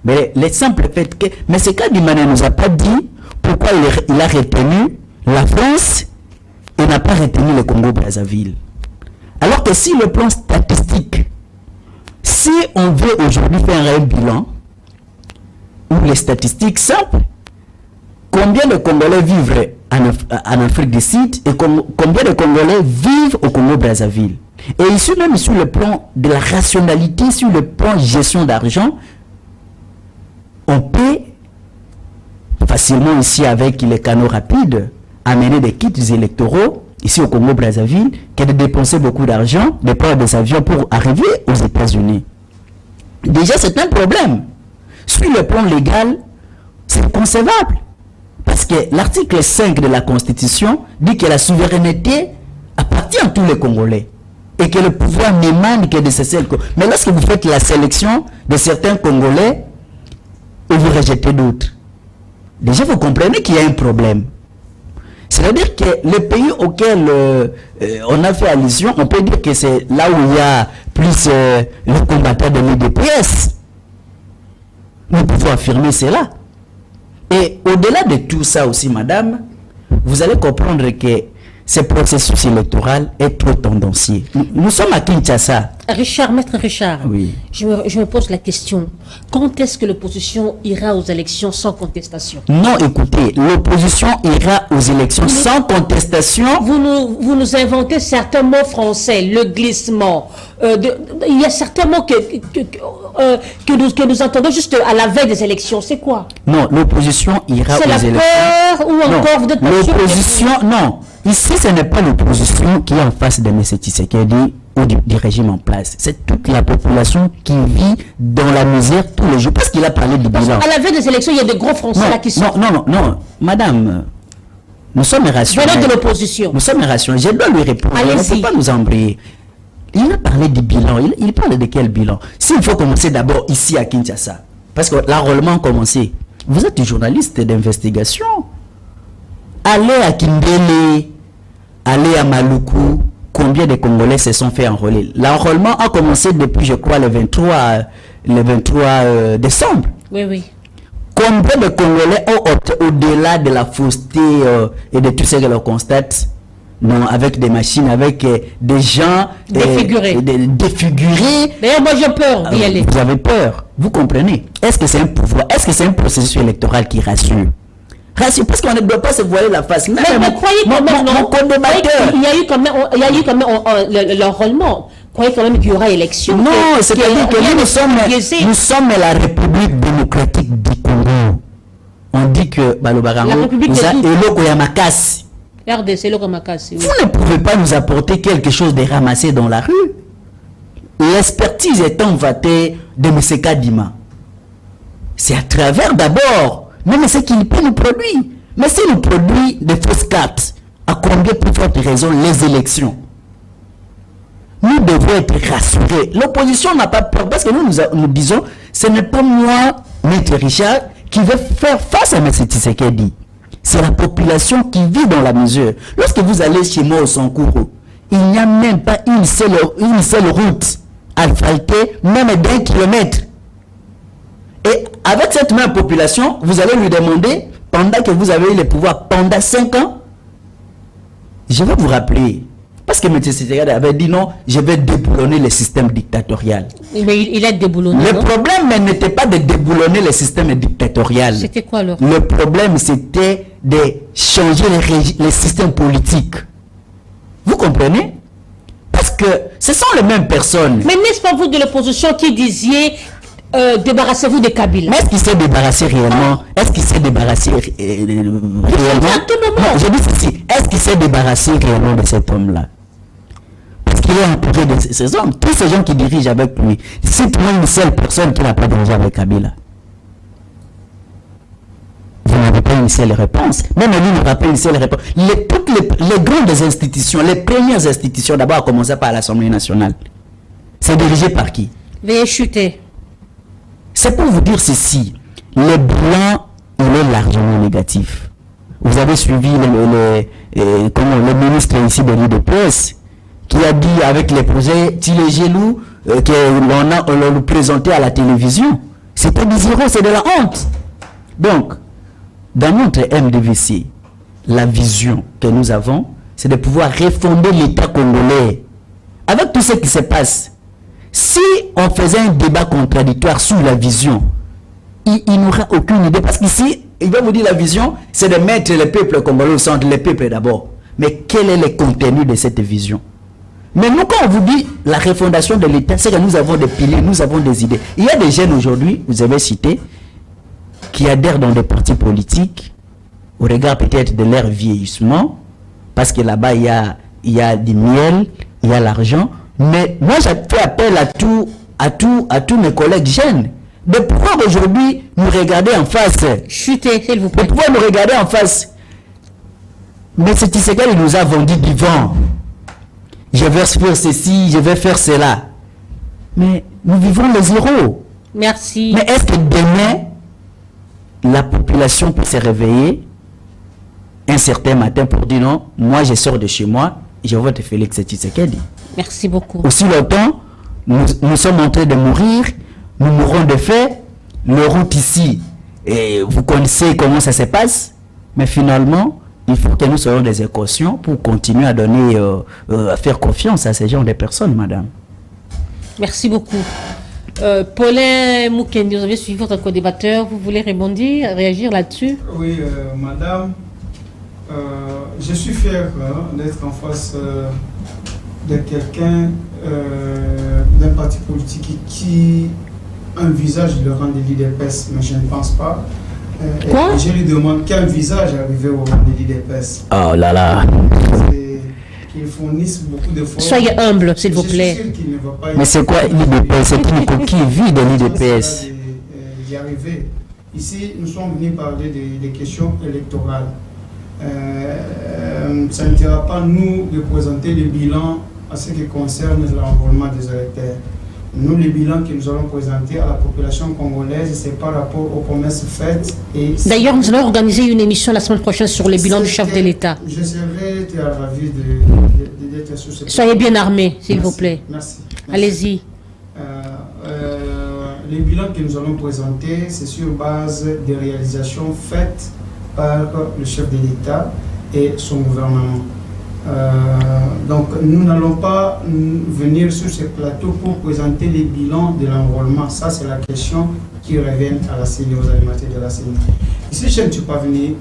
Mais le simple fait que... Mais ce cas Kadima ne nous a pas dit pourquoi il a retenu la France et n'a pas retenu le Congo-Brazzaville. Alors que si le plan statistique, si on veut aujourd'hui faire un bilan, ou les statistiques simples, combien de Congolais vivent en Afrique du Sud et combien de Congolais vivent au Congo-Brazzaville. Et ici même sur le plan de la rationalité, sur le plan de gestion d'argent, on peut facilement ici avec les canaux rapides amener des kits électoraux ici au Congo-Brazzaville que de dépenser beaucoup d'argent, de prendre des avions pour arriver aux États-Unis. Déjà, c'est un problème. Sur le plan légal, c'est concevable. Parce que l'article 5 de la Constitution dit que la souveraineté appartient à tous les Congolais et que le pouvoir n'émane que de ces seuls. Mais lorsque vous faites la sélection de certains Congolais et vous rejetez d'autres, déjà vous comprenez qu'il y a un problème. C'est-à-dire que les pays auxquels on a fait allusion, on peut dire que c'est là où il y a plus les combattants de l'IDPS. Nous pouvons affirmer cela. Et au-delà de tout ça aussi, madame, vous allez comprendre que ce processus électoral est trop tendancieux. Nous sommes à Kinshasa. Richard, maître Richard, Oui. je me pose la question. Quand est-ce que l'opposition ira aux élections sans contestation? Non, écoutez, l'opposition ira aux élections sans contestation. Vous nous inventez certains mots français, le glissement. Il y a certains mots que nous entendons juste à la veille des élections. C'est quoi? Non, l'opposition ira aux C'est la élections. peur ou encore vous êtes pas sûr? L'opposition, non. Ici, ce n'est pas l'opposition qui est en face de M. Tshisekedi ou du régime en place. C'est toute la population qui vit dans la misère tous les jours. Parce qu'il a parlé du bilan. À la veille des élections, il y a des gros Français là qui sont Non. Madame, nous sommes rationnels. venant de l'opposition. Nous sommes rationnels. Je dois lui répondre. Il ne Allez-y. faut pas nous embrayer. Il a parlé du bilan. Il parle de quel bilan? S'il faut commencer d'abord ici à Kinshasa, parce que l'enrôlement a commencé. Vous êtes journaliste d'investigation. Allez à Kindele, allez à Maluku. Combien de Congolais se sont fait enrôler? L'enrôlement a commencé depuis, je crois, le 23 décembre. Oui. Combien de Congolais ont opté au-delà de la fausseté et de tout ce que l'on constate? Non, avec des machines, avec des gens Défigurés. Défigurés. D'ailleurs, moi j'ai peur d'y aller. Vous avez peur, vous comprenez? Est-ce que c'est un pouvoir? Est-ce que c'est un processus électoral qui rassure? Rassure, parce qu'on ne doit pas se voiler la face. Mais croyez quand même, non? Il y a eu quand même l'enrôlement. Croyez quand même qu'il y aura élection. Non, c'est-à-dire que nous sommes la République démocratique du Congo. On dit que Balobarango, nous a Eloko Yamakasi. RDC, le Ramakasi. Vous ne pouvez pas nous apporter quelque chose de ramassé dans la rue. L'expertise étant vatée de M. Kadima. C'est à travers d'abord, même ce qu'il peut nous produire. Mais s'il nous produit des fausses cartes, à combien plus forte raison les élections? Nous devons être rassurés. L'opposition n'a pas peur parce que nous disons, ce n'est pas moi, Maître Richard, qui vais faire face à M. Tshisekedi. C'est la population qui vit dans la mesure. Lorsque vous allez chez moi au Sankuru, il n'y a même pas une seule route asphaltée, même d'1 kilomètre. Et avec cette même population, vous allez lui demander, pendant que vous avez eu le pouvoir pendant 5 ans, je vais vous rappeler, parce que M. Tshisekedi avait dit non, je vais déboulonner le système dictatorial. Mais il a déboulonné. Le problème n'était pas de déboulonner le système dictatorial. C'était quoi alors? Le problème c'était de changer les systèmes politiques. Vous comprenez? Parce que ce sont les mêmes personnes. Mais n'est-ce pas vous de l'opposition qui disiez débarrassez-vous de Kabila? Mais est-ce qu'il s'est débarrassé réellement? Est-ce qu'il s'est débarrassé réellement? À tout moment. Non, je dis ceci. Est-ce qu'il s'est débarrassé réellement de cet homme-là? Parce qu'il est entouré de ces hommes. Tous ces gens qui dirigent avec lui. Cite-moi une seule personne qui n'a pas dirigé avec Kabila. Vous n'avez pas une seule réponse. Même lui n'aura pas une seule réponse. Toutes les grandes institutions, les premières institutions, d'abord à commencer par l'Assemblée nationale, c'est dirigé par qui? Veuillez chuter. C'est pour vous dire ceci. Le bilan, il est largement négatif. Vous avez suivi le ministre ici de l'UDPS qui a dit avec les projets Tilé-Gelou qu'on nous présenté à la télévision. C'était du zéro, c'est de la honte. Donc, dans notre MDVC, la vision que nous avons, c'est de pouvoir refonder l'État congolais. Avec tout ce qui se passe, si on faisait un débat contradictoire sur la vision, il n'aura aucune idée. Parce qu'ici, il va vous dire la vision, c'est de mettre le peuple congolais au centre, le peuple d'abord. Mais quel est le contenu de cette vision? Mais nous, quand on vous dit la refondation de l'État, c'est que nous avons des piliers, nous avons des idées. Il y a des jeunes aujourd'hui, vous avez cité, qui adhèrent dans des partis politiques, au regard peut-être de leur vieillissement, parce que là-bas, il y a du miel, il y a l'argent. Mais moi, j'ai fait appel à tous mes collègues jeunes de pouvoir aujourd'hui nous regarder en face. Chutez, s'il vous plaît. De pouvoir nous regarder en face. Mais c'est Tshisekedi qui nous a vendu du vent. Je vais faire ceci, je vais faire cela. Mais nous vivons le zéro. Merci. Mais est-ce que demain, la population peut se réveiller un certain matin pour dire non, moi je sors de chez moi, je vote Félix Tshisekedi? Merci beaucoup. Aussi longtemps, nous sommes en train de mourir, nous mourrons de faim, le route ici, et vous connaissez comment ça se passe, mais finalement, il faut que nous soyons des équations pour continuer à donner, à faire confiance à ces gens de personnes, madame. Merci beaucoup. Paulin Mukendi, vous avez suivi votre co-débatteur. Vous voulez rebondir, réagir là-dessus? Oui, madame. Je suis fier d'être en face de quelqu'un d'un parti politique qui envisage le rang de l'IDPS, mais je ne pense pas. Quoi? Je lui demande quel visage arriver au rang de l'IDPS. Oh là là. Qu'ils fournissent beaucoup d'efforts. Soyez humble, s'il vous plaît. Je suis sûr qu'il ne va pas Mais c'est quoi l'IDPS? C'est qui vit de l'IDPS? d'y arriver. Ici, nous sommes venus parler des questions électorales. Ça ne dira pas nous de présenter le bilan à ce qui concerne l'enrôlement des électeurs. Nous, le bilan que nous allons présenter à la population congolaise, c'est par rapport aux promesses faites. D'ailleurs, nous allons organiser une émission la semaine prochaine sur le bilan du chef de l'État. Je serai ravi d'être sur ce. Soyez bien armés, s'il vous plaît. Merci. Allez-y. Le bilan que nous allons présenter, c'est sur base des réalisations faites par le chef de l'État et son gouvernement. Donc nous n'allons pas venir sur ce plateau pour présenter les bilans de l'enrôlement. Ça, c'est la question qui revient à la CENI, aux animateurs de la CENI. Ici, je ne suis pas venu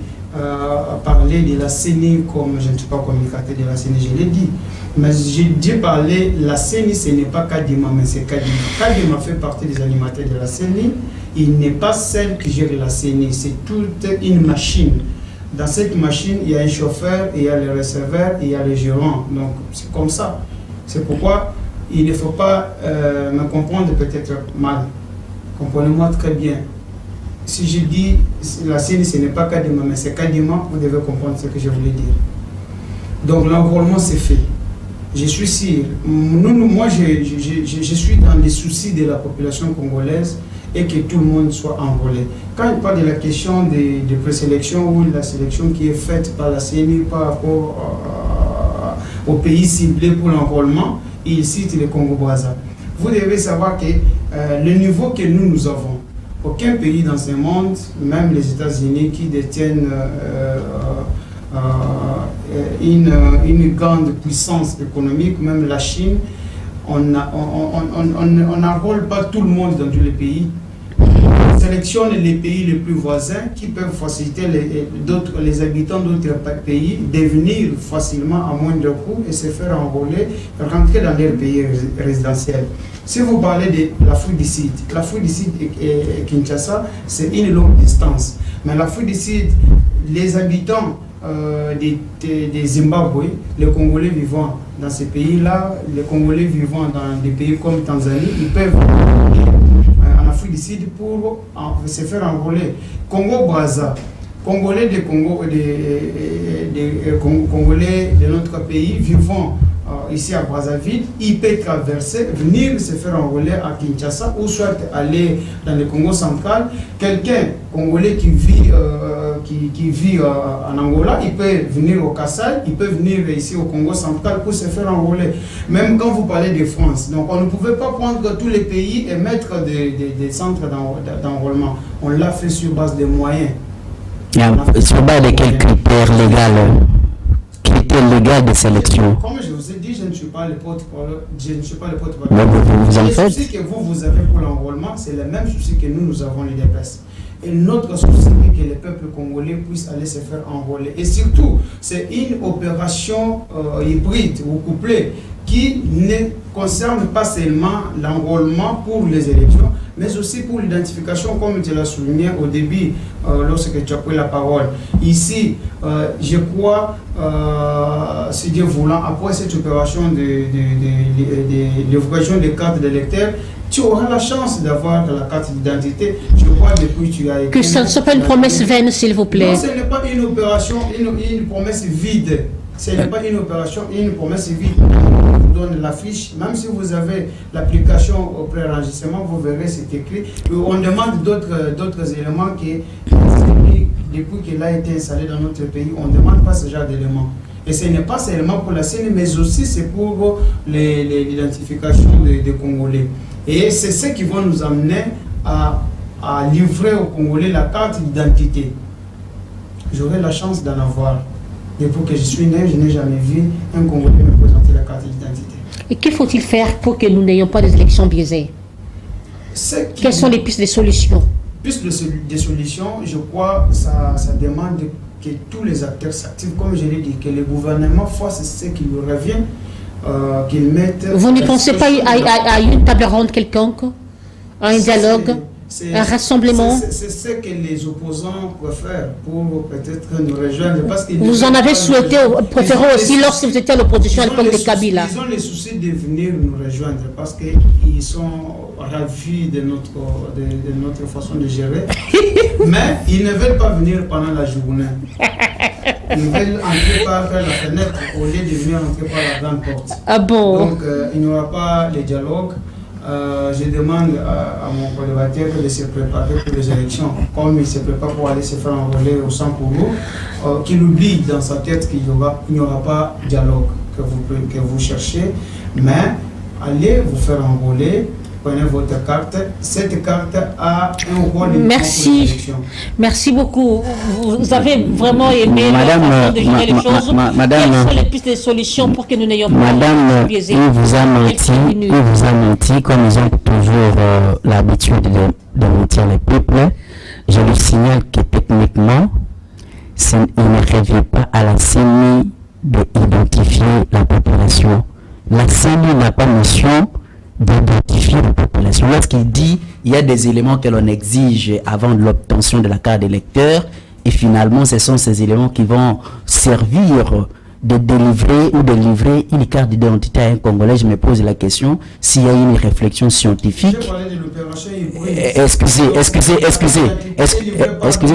parler de la CENI comme je ne suis pas communicateur de la CENI, je l'ai dit. Mais j'ai dit parler, la CENI, ce n'est pas Kadima, mais c'est Kadima. Kadima fait partie des animateurs de la CENI. Il n'est pas celle qui gère la CENI, c'est toute une machine. Dans cette machine, il y a un chauffeur, il y a le receveur, il y a le gérant. Donc, c'est comme ça. C'est pourquoi il ne faut pas me comprendre peut-être mal. Comprenez-moi très bien. Si je dis la CENI, ce n'est pas Kadima, mais c'est Kadima, vous devez comprendre ce que je voulais dire. Donc, l'enrôlement, c'est fait. Je suis sûr. Moi, je suis dans les soucis de la population congolaise et que tout le monde soit enrôlé. Quand il parle de la question de présélection ou de la sélection qui est faite par la CENI par rapport au pays ciblé pour l'enrôlement, il cite le Congo-Brazza. Vous devez savoir que le niveau que nous avons, aucun pays dans ce monde, même les États-Unis qui détiennent une grande puissance économique, même la Chine, on n'enrôle pas tout le monde dans tous les pays. On sélectionne les pays les plus voisins qui peuvent faciliter les habitants d'autres pays de venir facilement à moindre coût et se faire enrôler, rentrer dans leur pays résidentiel. Si vous parlez de l'Afrique du Sud et Kinshasa, c'est une longue distance. Mais l'Afrique du Sud, les habitants des Zimbabwe, les Congolais vivant dans ces pays-là, les Congolais vivant dans des pays comme Tanzanie, ils peuvent en Afrique du Sud pour se faire enrôler. Congo-Brazza, Congolais Congolais de notre pays vivant ici à Brazzaville, il peut traverser, venir se faire enrôler à Kinshasa ou soit aller dans le Congo central. Quelqu'un Congolais qui vit en Angola, il peut venir au Kassai, il peut venir ici au Congo central pour se faire enrôler. Même quand vous parlez de France, donc on ne pouvait pas prendre tous les pays et mettre des centres d'enrôlement. On l'a fait sur base des moyens. Sur base de quels critères légaux? Critères légaux de sélection? Comme je vous ai dit, je ne suis pas le porte-parole. Vous en faites? Le souci que vous avez pour l'enrôlement, c'est le même souci que nous avons les DPS. Et notre souci, c'est que le peuple congolais puisse aller se faire enrôler. Et surtout, c'est une opération hybride ou couplée qui ne concerne pas seulement l'enrôlement pour les élections, mais aussi pour l'identification, comme tu l'as souligné au début, lorsque tu as pris la parole. Ici, je crois, si Dieu voulant, après cette opération de l'évocation des cartes d'électeurs, tu auras la chance d'avoir la carte d'identité. Je crois depuis que tu as écrit. Que ça ne soit pas une promesse vaine, s'il vous plaît. Non, ce n'est pas une opération, une promesse vide. Ce n'est pas une opération, une promesse vide. On vous donne la fiche. Même si vous avez l'application au pré-enregistrement, vous verrez c'est écrit. On demande d'autres éléments qui, depuis qu'il a été installé dans notre pays, on ne demande pas ce genre d'éléments. Et ce n'est pas seulement pour la CENI, mais aussi c'est pour l'identification des Congolais. Et c'est ce qui va nous amener à livrer aux Congolais la carte d'identité. J'aurai la chance d'en avoir. Depuis que je suis né, je n'ai jamais vu un Congolais me présenter la carte d'identité. Et qu'il faut-il faire pour que nous n'ayons pas des élections biaisées? Quelles sont les pistes de solutions? Pistes de solutions, je crois que ça demande que tous les acteurs s'activent, comme je l'ai dit, que le gouvernement fasse ce qui lui revient, qu'il mette... Vous ne pensez pas à une table ronde quelconque, à un dialogue, un rassemblement? C'est ce que les opposants préfèrent pour peut-être nous rejoindre. Parce vous en avez souhaité, préféré aussi lorsque vous étiez à l'opposition à l'époque de Kabila. Ils ont le souci de venir nous rejoindre parce qu'ils sont ravis de notre façon de gérer. Mais ils ne veulent pas venir pendant la journée. Ils veulent entrer par la fenêtre au lieu de venir entrer par la grande porte. Ah bon? Donc il n'y aura pas de dialogue. Je demande à mon collaborateur de se préparer pour les élections, comme il se prépare pour aller se faire enrôler au Centre pour vous, qu'il oublie dans sa tête qu'il n'y aura pas de dialogue que vous cherchez, mais allez vous faire enrôler, prenez votre carte. Cette carte a un rôle important pour les élections. Merci beaucoup. Vous avez vraiment aimé la façon de gérer les choses. Quelles sont les pistes de solutions pour que nous n'ayons pas Madame, il vous a menti comme ils ont toujours l'habitude de mentir les peuples. Je lui signale que techniquement, il ne revient pas à la CENI d'identifier la population. La CENI n'a pas mission d'identifier la population. Lorsqu'il dit il y a des éléments que l'on exige avant l'obtention de la carte d'électeur, et finalement ce sont ces éléments qui vont servir de délivrer ou de livrer une carte d'identité à un Congolais, je me pose la question s'il y a une réflexion scientifique. Excusez,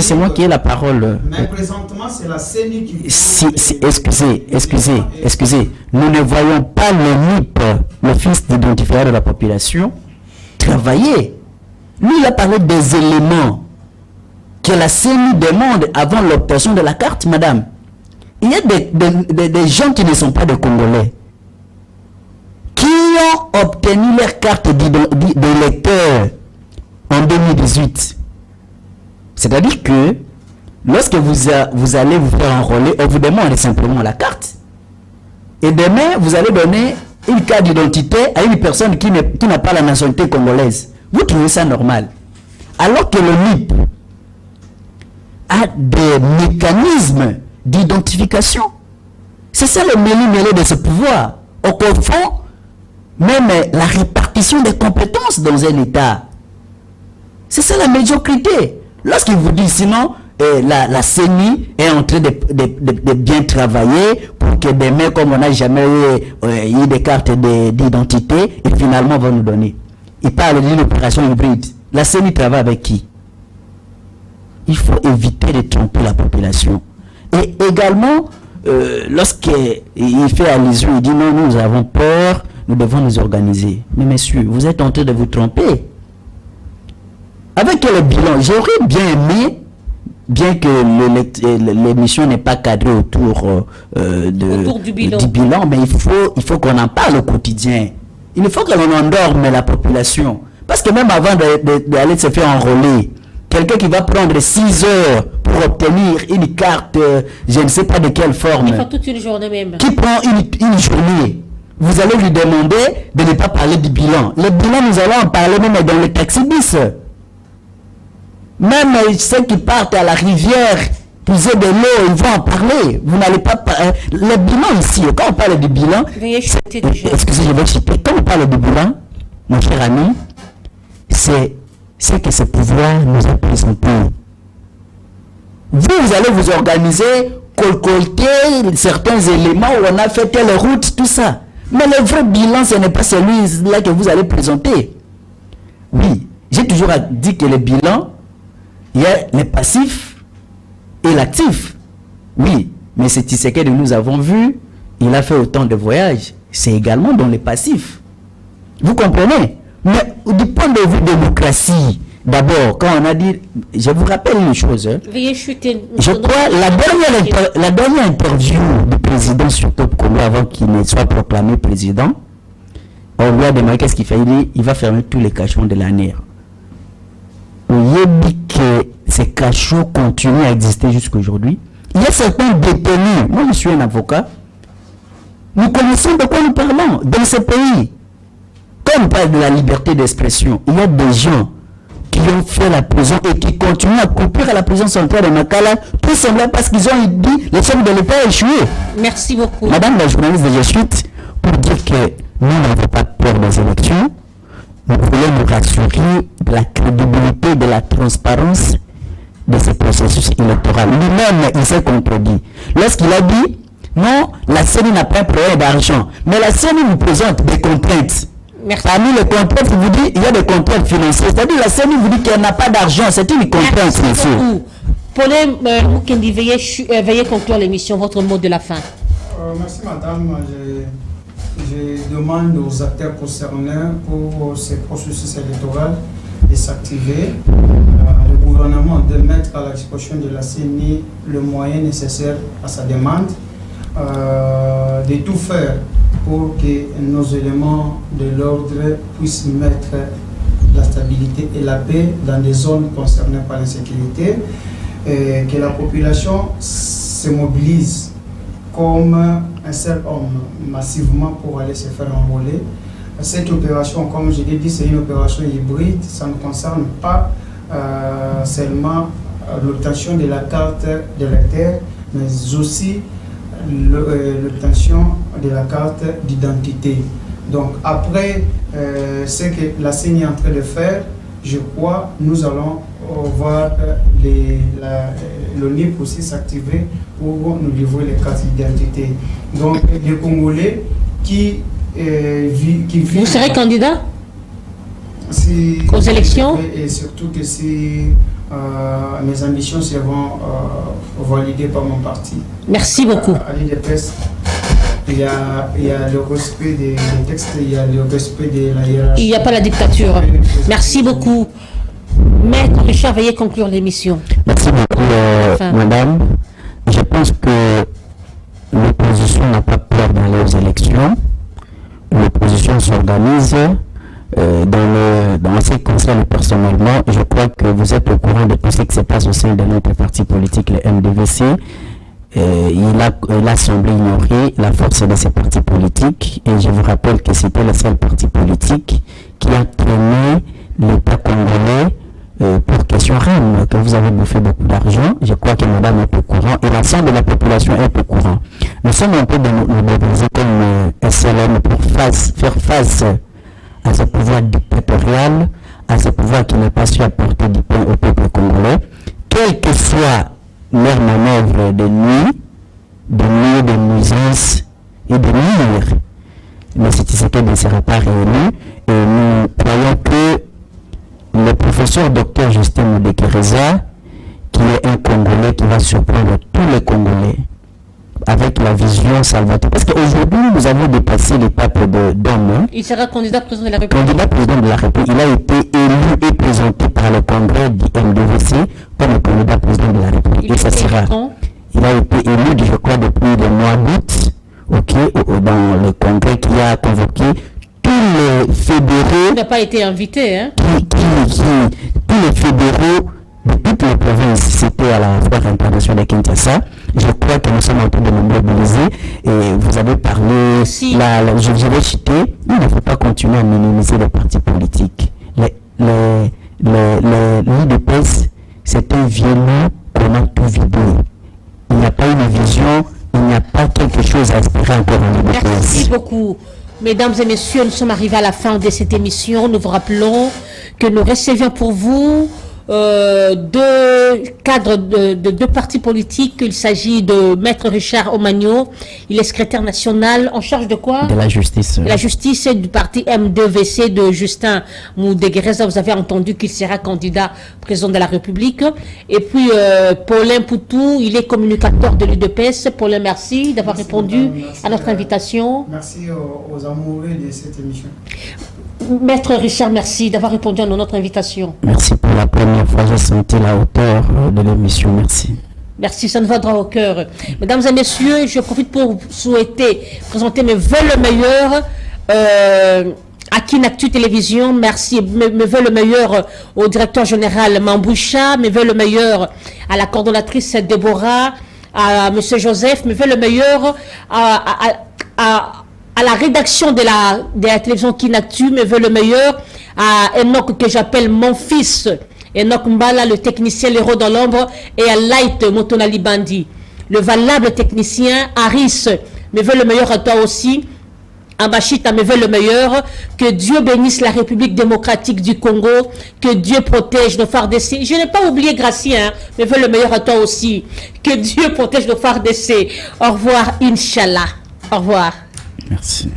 c'est moi qui ai la parole. Mais présentement, c'est la CENI qui... Excusez. Nous ne voyons pas le MIP, l'Office d'identification de la population, travailler. Lui, il a parlé des éléments que la CENI demande avant l'obtention de la carte, madame. Il y a des gens qui ne sont pas des Congolais, qui ont obtenu leur carte d'électeur en 2018. C'est-à-dire que lorsque vous allez vous faire enrôler, on vous demande simplement la carte. Et demain, vous allez donner une carte d'identité à une personne qui n'a pas la nationalité congolaise. Vous trouvez ça normal? Alors que le MIP a des mécanismes d'identification. C'est ça le mêlé de ce pouvoir. On confond même la répartition des compétences dans un État. C'est ça la médiocrité. Lorsqu'il vous dit sinon, la CENI est en train de bien travailler pour que demain, comme on n'a jamais eu des cartes d'identité, et finalement on va nous donner. Il parle d'une opération hybride. La CENI travaille avec qui? Il faut éviter de tromper la population. Et également, lorsqu'il fait allusion, il dit non, nous avons peur, nous devons nous organiser. Mais messieurs, vous êtes en train de vous tromper. Avec le bilan, j'aurais bien aimé, bien que l'émission n'est pas cadrée autour du bilan, mais il faut qu'on en parle au quotidien. Il faut que l'on endorme la population. Parce que même avant d'aller se faire enrôler, quelqu'un qui va prendre 6 heures pour obtenir une carte, je ne sais pas de quelle forme. Il faut toute une journée même. Qui prend une journée. Vous allez lui demander de ne pas parler du bilan. Le bilan, nous allons en parler même dans le taxi bis. Même ceux qui partent à la rivière, puiser de l'eau, ils vont en parler. Vous n'allez pas parler. Le bilan ici, quand on parle du bilan, excusez, je vais chuter. Quand on parle du bilan, mon cher ami, c'est que ce pouvoir nous a présenté. Vous allez vous organiser, colcolter certains éléments où on a fait telle route, tout ça. Mais le vrai bilan, ce n'est pas celui-là que vous allez présenter. Oui, j'ai toujours dit que le bilan, il y a le passif et l'actif. Oui, mais c'est Tshisekedi que nous avons vu, il a fait autant de voyages. C'est également dans le passif. Vous comprenez? Mais du point de vue démocratie, d'abord, quand on a dit, je vous rappelle une chose. Je crois la dernière interview du président sur Top Congo avant qu'il ne soit proclamé président, on lui a demandé qu'est-ce qu'il fait. Il va fermer tous les cachots de l'année. On lui a dit que ces cachots continuent à exister jusqu'à aujourd'hui. Il y a certains détenus. Moi, je suis un avocat. Nous connaissons de quoi nous parlons dans ce pays. Quand on parle de la liberté d'expression, il y a des gens qui ont fait la prison et qui continuent à couper à la prison centrale de Makala, tout simplement parce qu'ils ont dit le chef de l'État a échoué. Merci beaucoup. Madame la journaliste de Jésuite, pour dire que nous n'avons pas peur des élections, nous voulons nous rassurer de la crédibilité, de la transparence de ce processus électoral. Lui-même, il s'est contredit. Lorsqu'il a dit, non, la CENI n'a pas un problème d'argent, mais la CENI nous présente des contraintes. Merci. Parmi les contraintes, il vous dit il y a des contraintes financières. C'est-à-dire la CENI vous dit qu'elle n'a pas d'argent. C'est une contrainte financière. Paulin Mukendi, veuillez conclure l'émission. Votre mot de la fin. Merci madame. Je demande aux acteurs concernés pour ce processus électoral de s'activer. Le gouvernement de mettre à la disposition de la CENI le moyen nécessaire à sa demande. De tout faire pour que nos éléments de l'ordre puissent mettre la stabilité et la paix dans des zones concernées par l'insécurité, et que la population se mobilise comme un seul homme massivement pour aller se faire enrôler. Cette opération, comme je l'ai dit, c'est une opération hybride, ça ne concerne pas seulement l'obtention de la carte d'électeur, mais aussi l'obtention de la carte d'identité. Donc après ce que la CENI est en train de faire, je crois nous allons voir l'ONIP aussi s'activer pour nous livrer les cartes d'identité. Donc les Congolais qui vivent... Vous serez candidat aux élections? Et surtout que si mes ambitions seront validées par mon parti. Merci beaucoup. À l'IDPS, il y a le respect des textes, il y a le respect de la hiérarchie. Il n'y a pas la dictature. Merci beaucoup. Maître Richard, veuillez conclure l'émission. Merci beaucoup, madame. Je pense que l'opposition n'a pas peur d'aller aux élections. L'opposition s'organise. Dans ce qui concerne personnellement, je crois que vous êtes au courant de tout ce qui se passe au sein de notre parti politique, le MDVC. Il a semblé ignorer la force de ces partis politiques, et je vous rappelle que c'était le seul parti politique qui a traîné l'État congolais pour question REM, que vous avez bouffé beaucoup d'argent. Je crois que madame est au courant et l'ensemble de la population est au courant. Nous sommes un peu de nous mobiliser comme SLM pour faire face à ce pouvoir dictatorial, à ce pouvoir qui n'a pas su apporter du pain au peuple congolais, quelle que soit leur manœuvre de nuit, de nuisance et de nuire. Mais ce qui ne sera pas réuni, et nous croyons que le professeur Dr Justin Mudekereza, qui est un Congolais qui va surprendre tous les Congolais, avec la vision salvateur. Parce qu'aujourd'hui, nous avons dépassé l'étape d'homme. Il sera candidat président de la République. Candidat président de la République. Il a été élu et présenté par le congrès du MDVC comme le candidat président de la République. Et ça sera. Il a été élu, je crois, depuis le mois d'août, dans le congrès qui a convoqué tous les fédéraux. Il n'a pas été invité, hein? Tous les fédéraux de toutes les provinces, c'était à la Foire internationale de Kinshasa. Je crois que nous sommes en train de nous mobiliser, et vous avez parlé, je vais citer, il ne faut pas continuer à minimiser les partis politiques. L'IDPS, c'est un vieux loup qu'on a tout vidé. Il n'y a pas une vision, il n'y a pas quelque chose à espérer encore en l'IDPS. Merci beaucoup. Mesdames et messieurs, nous sommes arrivés à la fin de cette émission. Nous vous rappelons que nous recevions pour vous deux cadres de deux partis politiques. Il s'agit de Maître Richard Omagno. Il est secrétaire national en charge de quoi? De la justice. De la justice du parti M2VC de Justin Mudekereza. Vous avez entendu qu'il sera candidat président de la République. Et puis Paulin Poutou, il est communicateur de l'UDPS. Paulin, merci d'avoir répondu à notre invitation. Merci aux amoureux de cette émission. Maître Richard, merci d'avoir répondu à notre invitation. Merci pour la première fois, j'ai senti la hauteur de l'émission, merci. Merci, ça nous va droit au cœur. Mesdames et messieurs, je profite pour vous souhaiter, présenter mes vœux le meilleur à Kinactu Télévision. Merci, mes vœux le meilleur au directeur général Mamboucha, mes vœux le meilleur à la coordonnatrice Déborah, à M. Joseph, mes vœux le meilleur à la rédaction de la télévision Kinactu, me veut le meilleur, à Enoch que j'appelle mon fils, Enoch Mbala, le technicien l'héros dans l'ombre, et à Light Motonali Bandi, le valable technicien. Harris, me veut le meilleur à toi aussi. Ambachita, me veut le meilleur. Que Dieu bénisse la République démocratique du Congo, que Dieu protège nos FARDC. Je n'ai pas oublié Gracien, me veut le meilleur à toi aussi. Que Dieu protège nos FARDC. Au revoir, Inch'Allah. Au revoir. Merci.